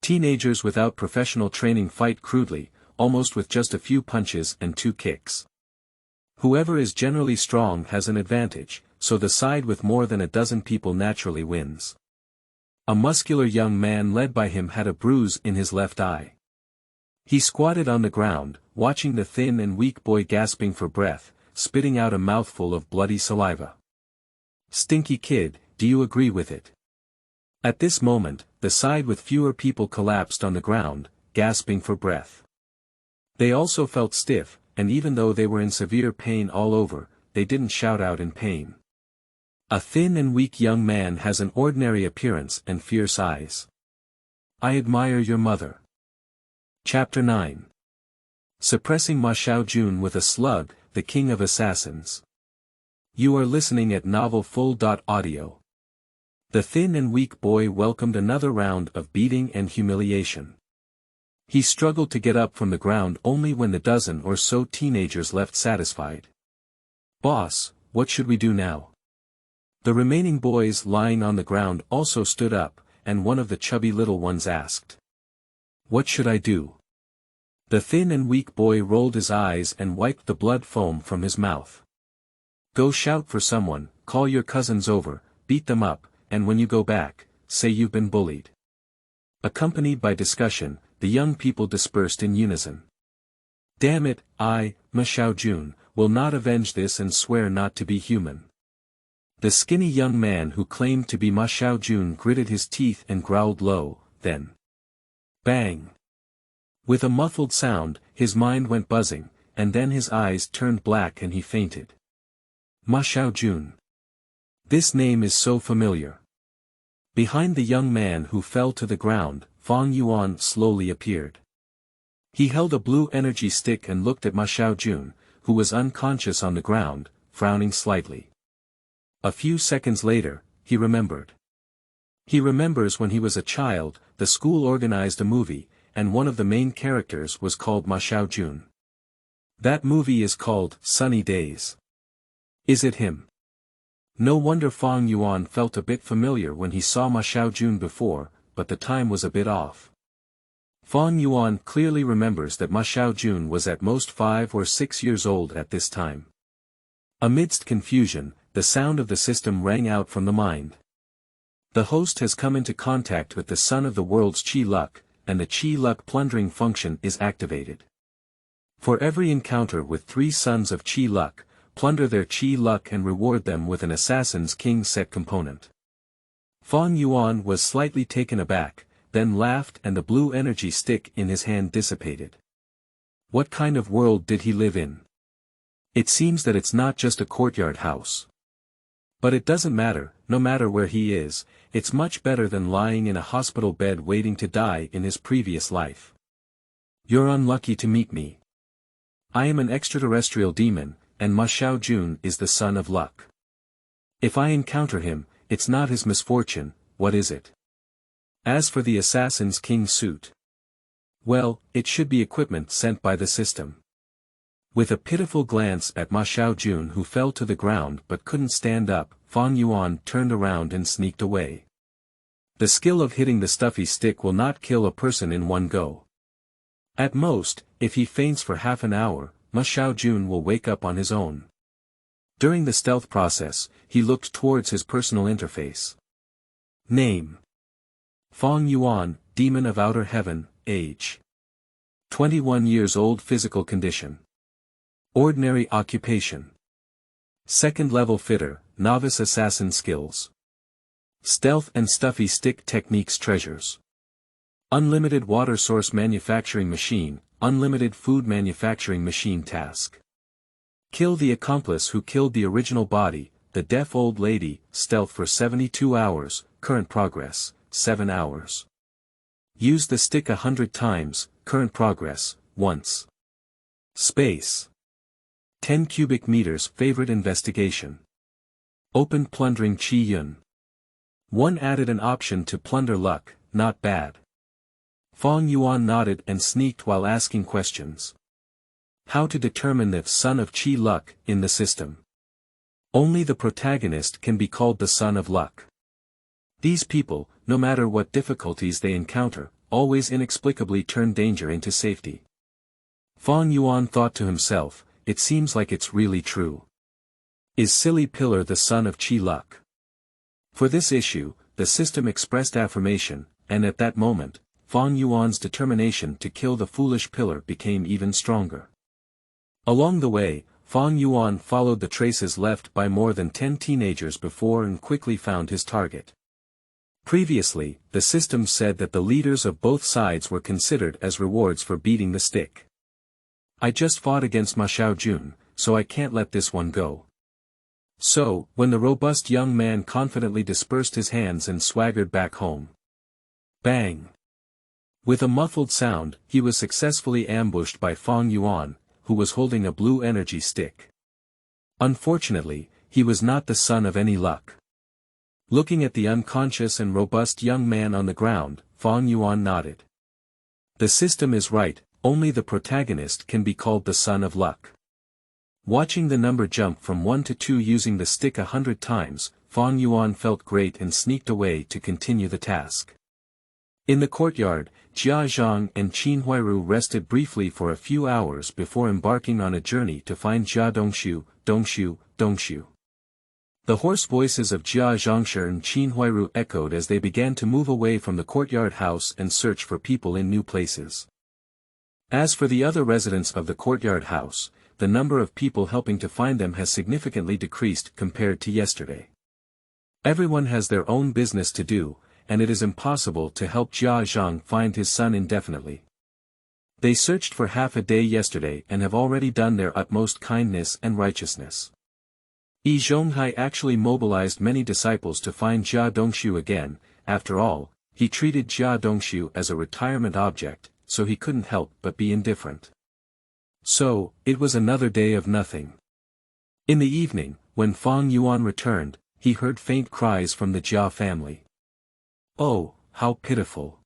Teenagers without professional training fight crudely, almost with just a few punches and 2 kicks. Whoever is generally strong has an advantage, so the side with more than a dozen people naturally wins. A muscular young man led by him had a bruise in his left eye. He squatted on the ground, watching the thin and weak boy gasping for breath, spitting out a mouthful of bloody saliva. "Stinky kid, do you agree with it?" At this moment, the side with fewer people collapsed on the ground, gasping for breath. They also felt stiff, and even though they were in severe pain all over, they didn't shout out in pain. A thin and weak young man has an ordinary appearance and fierce eyes. I admire your mother. Chapter 9. Suppressing Ma Xiaojun with a slug, the king of assassins. You are listening at novelfull.audio. The thin and weak boy welcomed another round of beating and humiliation. He struggled to get up from the ground only when the dozen or so teenagers left satisfied. Boss, what should we do now? The remaining boys lying on the ground also stood up, and one of the chubby little ones asked. What should I do? The thin and weak boy rolled his eyes and wiped the blood foam from his mouth. Go shout for someone, call your cousins over, beat them up, and when you go back, say you've been bullied. Accompanied by discussion, the young people dispersed in unison. Damn it, I, Ma Xiaojun, will not avenge this and swear not to be human. The skinny young man who claimed to be Ma Xiaojun gritted his teeth and growled low, then. Bang! With a muffled sound, his mind went buzzing, and then his eyes turned black and he fainted. Ma Xiaojun. This name is so familiar. Behind the young man who fell to the ground, Fang Yuan slowly appeared. He held a blue energy stick and looked at Ma Xiaojun, who was unconscious on the ground, frowning slightly. A few seconds later, he remembered. He remembers when he was a child, the school organized a movie, and one of the main characters was called Ma Xiaojun. That movie is called Sunny Days. Is it him? No wonder Fang Yuan felt a bit familiar when he saw Ma Xiaojun before, but the time was a bit off. Fang Yuan clearly remembers that Ma Xiaojun was at most 5 or 6 years old at this time. Amidst confusion, the sound of the system rang out from the mind. The host has come into contact with the son of the world's Qi Luck, and the Qi Luck plundering function is activated. For every encounter with 3 sons of Qi Luck, plunder their Qi Luck and reward them with an Assassin's King set component. Fang Yuan was slightly taken aback, then laughed and the blue energy stick in his hand dissipated. What kind of world did he live in? It seems that it's not just a courtyard house. But it doesn't matter, no matter where he is, it's much better than lying in a hospital bed waiting to die in his previous life. You're unlucky to meet me. I am an extraterrestrial demon, and Ma Xiaojun is the son of luck. If I encounter him, it's not his misfortune, what is it? As for the Assassin's King suit. Well, it should be equipment sent by the system. With a pitiful glance at Ma Xiaojun who fell to the ground but couldn't stand up, Fang Yuan turned around and sneaked away. The skill of hitting the stuffy stick will not kill a person in one go. At most, if he faints for half an hour, Ma Xiaojun will wake up on his own. During the stealth process, he looked towards his personal interface. Name. Fang Yuan, demon of outer heaven, age. 21 years old, physical condition. Ordinary occupation. Second level fitter, novice assassin skills. Stealth and stuffy stick techniques treasures. Unlimited water source manufacturing machine, unlimited food manufacturing machine task. Kill the accomplice who killed the original body, the deaf old lady, stealth for 72 hours, current progress, 7 hours. Use the stick 100 times, current progress, once. Space. 10 cubic meters, favorite investigation. Open plundering Qi Yun. 1 added an option to plunder luck, not bad. Fang Yuan nodded and sneaked while asking questions. How to determine if son of Qi luck in the system. Only the protagonist can be called the son of luck. These people, no matter what difficulties they encounter, always inexplicably turn danger into safety. Fang Yuan thought to himself, it seems like it's really true. Is silly pillar the son of Qi luck? For this issue, the system expressed affirmation, and at that moment, Fang Yuan's determination to kill the foolish pillar became even stronger. Along the way, Fang Yuan followed the traces left by more than 10 teenagers before and quickly found his target. Previously, the system said that the leaders of both sides were considered as rewards for beating the stick. I just fought against Ma Xiaojun, so I can't let this one go. So, when the robust young man confidently dispersed his hands and swaggered back home. Bang! With a muffled sound, he was successfully ambushed by Fang Yuan, who was holding a blue energy stick. Unfortunately, he was not the son of any luck. Looking at the unconscious and robust young man on the ground, Fang Yuan nodded. The system is right, only the protagonist can be called the son of luck. Watching the number jump from 1 to 2 using the stick 100 times, Fang Yuan felt great and sneaked away to continue the task. In the courtyard, Jia Zhang and Qin Huairu rested briefly for a few hours before embarking on a journey to find Jia Dongxu. The hoarse voices of Jia Zhang and Qin Huairu echoed as they began to move away from the courtyard house and search for people in new places. As for the other residents of the courtyard house, the number of people helping to find them has significantly decreased compared to yesterday. Everyone has their own business to do, and it is impossible to help Jia Zhang find his son indefinitely. They searched for half a day yesterday and have already done their utmost kindness and righteousness. Zhonghai actually mobilized many disciples to find Jia Dongxu again. After all, he treated Jia Dongxu as a retirement object, so he couldn't help but be indifferent. So, it was another day of nothing. In the evening, when Fang Yuan returned, he heard faint cries from the Jia family. Oh, how pitiful.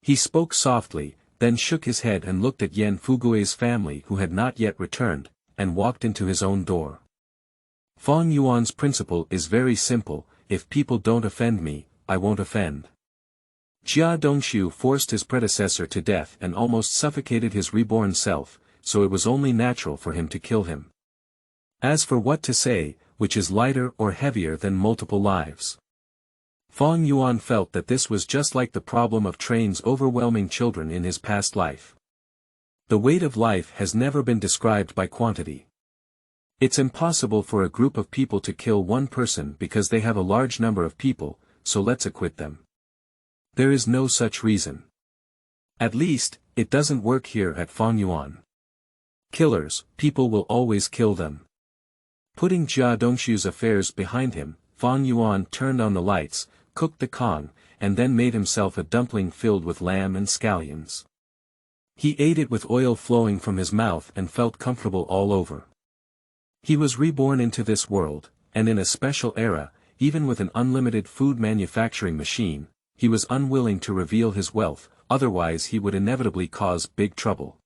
He spoke softly, then shook his head and looked at Yan Fugui's family who had not yet returned, and walked into his own door. Fang Yuan's principle is very simple, if people don't offend me, I won't offend. Jia Dongxu forced his predecessor to death and almost suffocated his reborn self, so it was only natural for him to kill him. As for what to say, which is lighter or heavier than multiple lives? Fang Yuan felt that this was just like the problem of trains overwhelming children in his past life. The weight of life has never been described by quantity. It's impossible for a group of people to kill one person because they have a large number of people, so let's acquit them. There is no such reason. At least, it doesn't work here at Fang Yuan. Killers, people will always kill them. Putting Jia Dongxu's affairs behind him, Fang Yuan turned on the lights, cooked the kong, and then made himself a dumpling filled with lamb and scallions. He ate it with oil flowing from his mouth and felt comfortable all over. He was reborn into this world, and in a special era, even with an unlimited food manufacturing machine, he was unwilling to reveal his wealth, otherwise he would inevitably cause big trouble.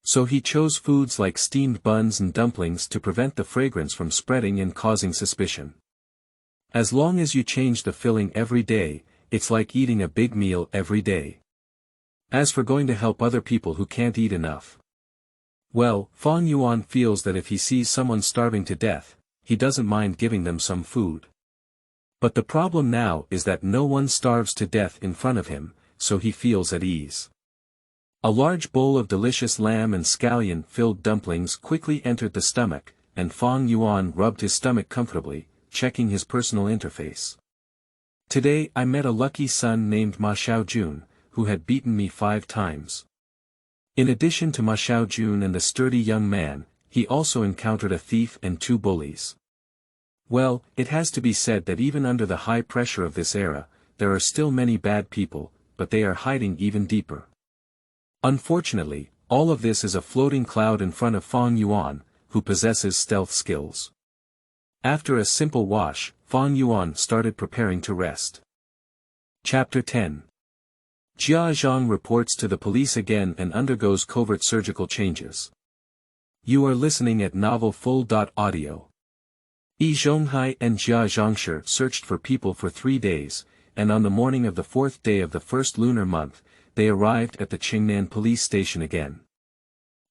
So he chose foods like steamed buns and dumplings to prevent the fragrance from spreading and causing suspicion. As long as you change the filling every day, it's like eating a big meal every day. As for going to help other people who can't eat enough, well, Fang Yuan feels that if he sees someone starving to death, he doesn't mind giving them some food. But the problem now is that no one starves to death in front of him, so he feels at ease. A large bowl of delicious lamb and scallion-filled dumplings quickly entered the stomach, and Fang Yuan rubbed his stomach comfortably, checking his personal interface. Today I met a lucky son named Ma Xiaojun, who had beaten me 5 times. In addition to Ma Xiaojun and the sturdy young man, he also encountered a thief and 2 bullies. Well, it has to be said that even under the high pressure of this era, there are still many bad people, but they are hiding even deeper. Unfortunately, all of this is a floating cloud in front of Fang Yuan, who possesses stealth skills. After a simple wash, Fang Yuan started preparing to rest. Chapter 10. Jia Zhang reports to the police again and undergoes covert surgical changes. You are listening at Novel Full.audio. Zhonghai and Jia Zhang searched for people for 3 days, and on the morning of the 4th day of the first lunar month, they arrived at the Qingnan police station again.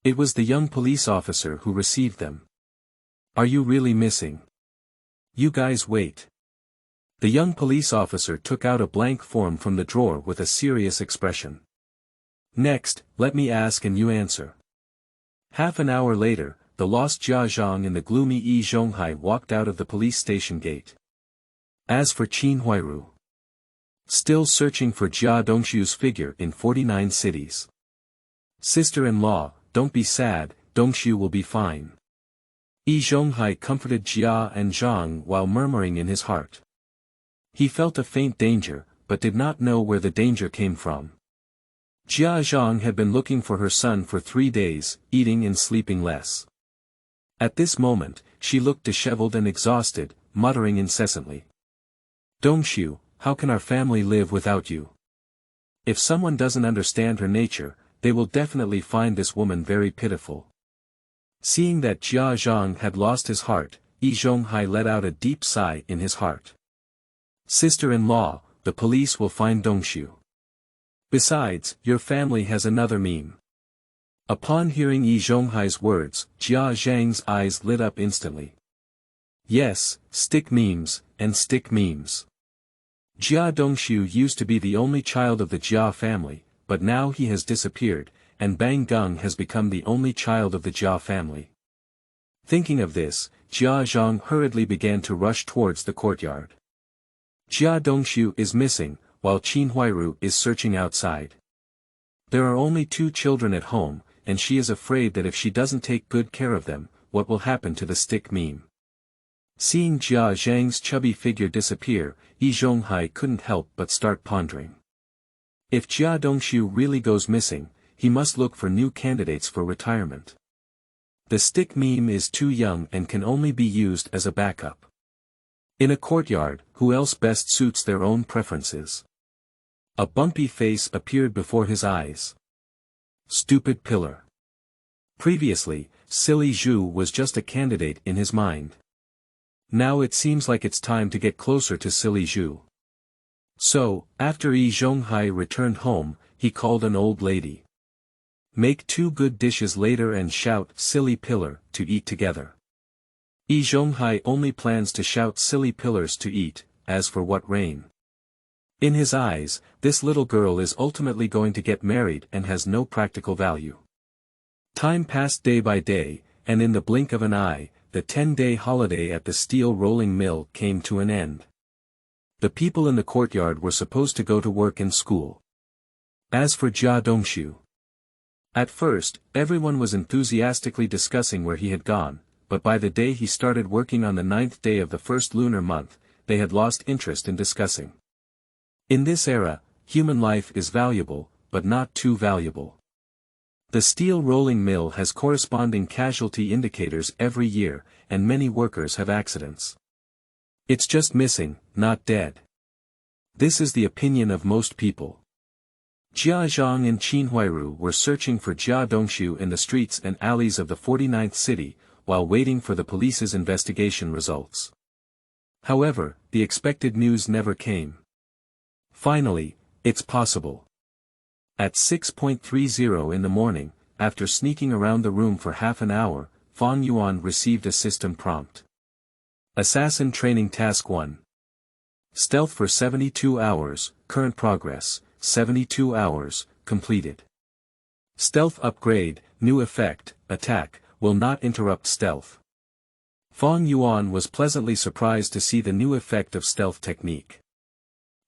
It was the young police officer who received them. Are you really missing? You guys wait. The young police officer took out a blank form from the drawer with a serious expression. Next, let me ask and you answer. Half an hour later, the lost Jia Zhang and the gloomy Zhonghai walked out of the police station gate. As for Qin Huairu, still searching for Jia Dongxu's figure in 49 cities. Sister-in-law, don't be sad, Dongxu will be fine. Zhonghai comforted Jia and Zhang while murmuring in his heart. He felt a faint danger, but did not know where the danger came from. Jia Zhang had been looking for her son for 3 days, eating and sleeping less. At this moment, she looked disheveled and exhausted, muttering incessantly. Dongxu, how can our family live without you? If someone doesn't understand her nature, they will definitely find this woman very pitiful. Seeing that Jia Zhang had lost his heart, Zhonghai let out a deep sigh in his heart. Sister-in-law, the police will find Dongxu. Besides, your family has another meme. Upon hearing Zhonghai's words, Jia Zhang's eyes lit up instantly. Yes, stick memes, and stick memes. Jia Dongxu used to be the only child of the Jia family, but now he has disappeared, and Bang Gung has become the only child of the Jia family. Thinking of this, Jia Zhang hurriedly began to rush towards the courtyard. Jia Dongxu is missing, while Qin Huairu is searching outside. There are only 2 children at home, and she is afraid that if she doesn't take good care of them, what will happen to the stick meme? Seeing Jia Zhang's chubby figure disappear, Zhonghai couldn't help but start pondering. If Jia Dongxu really goes missing, he must look for new candidates for retirement. The stick meme is too young and can only be used as a backup. In a courtyard, who else best suits their own preferences? A bumpy face appeared before his eyes. Stupid pillar. Previously, silly Zhu was just a candidate in his mind. Now it seems like it's time to get closer to silly Zhu. So, after Zhonghai returned home, he called an old lady. Make 2 good dishes later and shout silly pillar to eat together. Zhonghai only plans to shout silly pillars to eat, as for what rain. In his eyes, this little girl is ultimately going to get married and has no practical value. Time passed day by day, and in the blink of an eye, the 10-day holiday at the steel rolling mill came to an end. The people in the courtyard were supposed to go to work and school. As for Jia Dongxu, at first, everyone was enthusiastically discussing where he had gone, but by the day he started working on the 9th day of the first lunar month, they had lost interest in discussing. In this era, human life is valuable, but not too valuable. The steel rolling mill has corresponding casualty indicators every year, and many workers have accidents. It's just missing, not dead. This is the opinion of most people. Jia Zhang and Qin Huairu were searching for Jia Dongxu in the streets and alleys of the 49th city, while waiting for the police's investigation results. However, the expected news never came. Finally, it's possible. At 6:30 in the morning, after sneaking around the room for half an hour, Fang Yuan received a system prompt. Assassin Training Task 1. Stealth for 72 hours, current progress, 72 hours, completed. Stealth upgrade, new effect, attack, will not interrupt stealth. Fang Yuan was pleasantly surprised to see the new effect of stealth technique.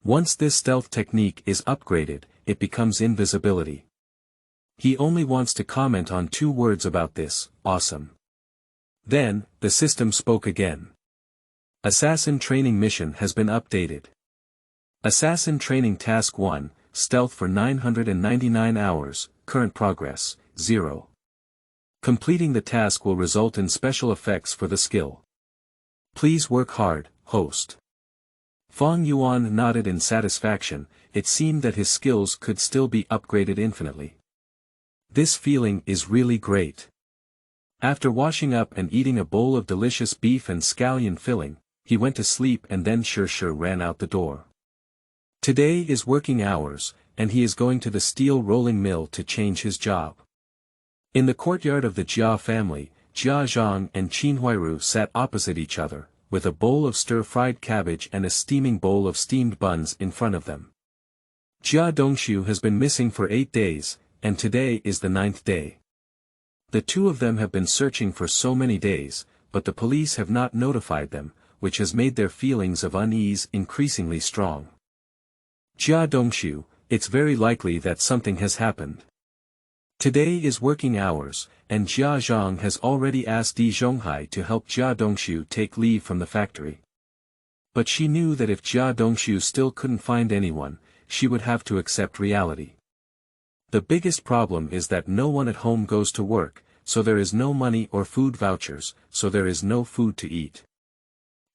Once this stealth technique is upgraded, it becomes invisibility. He only wants to comment on 2 words about this, awesome. Then, the system spoke again. Assassin training mission has been updated. Assassin training task 1, stealth for 999 hours, current progress, 0. Completing the task will result in special effects for the skill. Please work hard, host. Fang Yuan nodded in satisfaction. It seemed that his skills could still be upgraded infinitely. This feeling is really great. After washing up and eating a bowl of delicious beef and scallion filling, he went to sleep and then sure ran out the door. Today is working hours, and he is going to the steel rolling mill to change his job. In the courtyard of the Jia family, Jia Zhang and Qinhuairu sat opposite each other, with a bowl of stir-fried cabbage and a steaming bowl of steamed buns in front of them. Jia Dongxu has been missing for 8 days, and today is the 9th day. The 2 of them have been searching for so many days, but the police have not notified them, which has made their feelings of unease increasingly strong. Jia Dongxu, it's very likely that something has happened. Today is working hours, and Jia Zhang has already asked Zhonghai to help Jia Dongxu take leave from the factory. But she knew that if Jia Dongxu still couldn't find anyone, she would have to accept reality. The biggest problem is that no one at home goes to work, so there is no money or food vouchers, so there is no food to eat.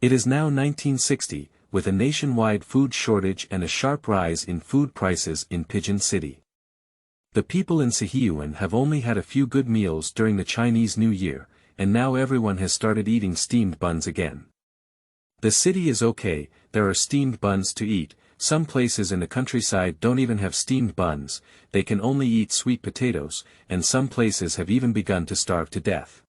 It is now 1960, with a nationwide food shortage and a sharp rise in food prices in Pigeon City. The people in Siheyuan have only had a few good meals during the Chinese New Year, and now everyone has started eating steamed buns again. The city is okay, there are steamed buns to eat. Some places in the countryside don't even have steamed buns, they can only eat sweet potatoes, and some places have even begun to starve to death.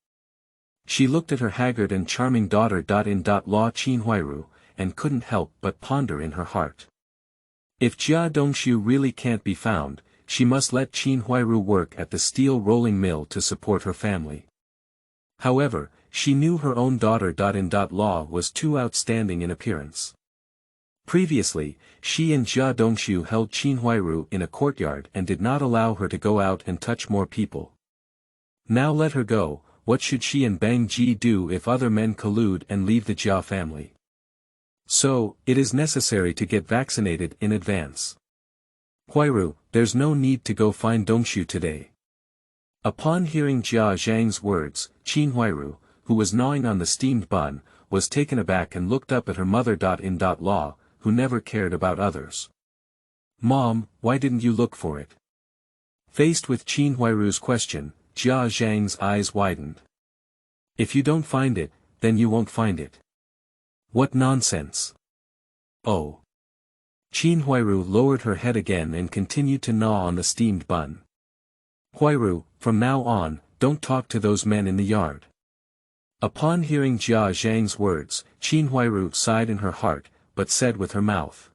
She looked at her haggard and charming daughter-in-law Qinhuairu, and couldn't help but ponder in her heart. If Jia Dongxu really can't be found, she must let Qinhuairu work at the steel rolling mill to support her family. However, she knew her own daughter-in-law was too outstanding in appearance. Previously, she and Jia Dongxu held Qinhuairu in a courtyard and did not allow her to go out and touch more people. Now let her go. What should she and Bang Ji do if other men collude and leave the Jia family? So, it is necessary to get vaccinated in advance. Huairu, there's no need to go find Dongxu today. Upon hearing Jia Zhang's words, Qinhuairu, who was gnawing on the steamed bun, was taken aback and looked up at her mother-in-law, who never cared about others. Mom, why didn't you look for it? Faced with Qinhuairu's question, Jia Zhang's eyes widened. If you don't find it, then you won't find it. What nonsense. Oh. Qinhuairu lowered her head again and continued to gnaw on the steamed bun. Huairu, from now on, don't talk to those men in the yard. Upon hearing Jia Zhang's words, Qinhuairu sighed in her heart, but said with her mouth.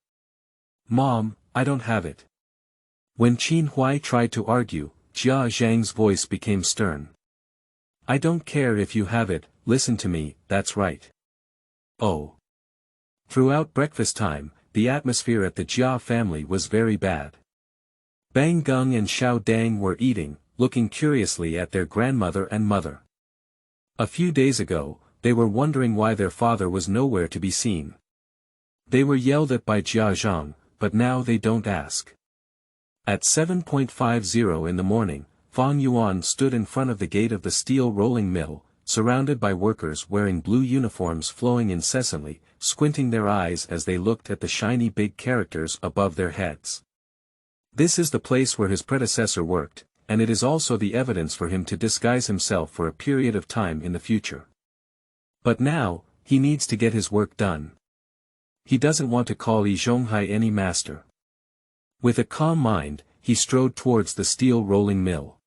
Mom, I don't have it. When Qinhuai tried to argue, Jia Zhang's voice became stern. I don't care if you have it, listen to me, that's right. Oh. Throughout breakfast time, the atmosphere at the Jia family was very bad. Bang Gung and Xiao Dang were eating, looking curiously at their grandmother and mother. A few days ago, they were wondering why their father was nowhere to be seen. They were yelled at by Jia Zhang, but now they don't ask. At 7:50 in the morning, Fang Yuan stood in front of the gate of the steel rolling mill, surrounded by workers wearing blue uniforms flowing incessantly, squinting their eyes as they looked at the shiny big characters above their heads. This is the place where his predecessor worked, and it is also the evidence for him to disguise himself for a period of time in the future. But now, he needs to get his work done. He doesn't want to call Zhonghai any master. With a calm mind, he strode towards the steel rolling mill.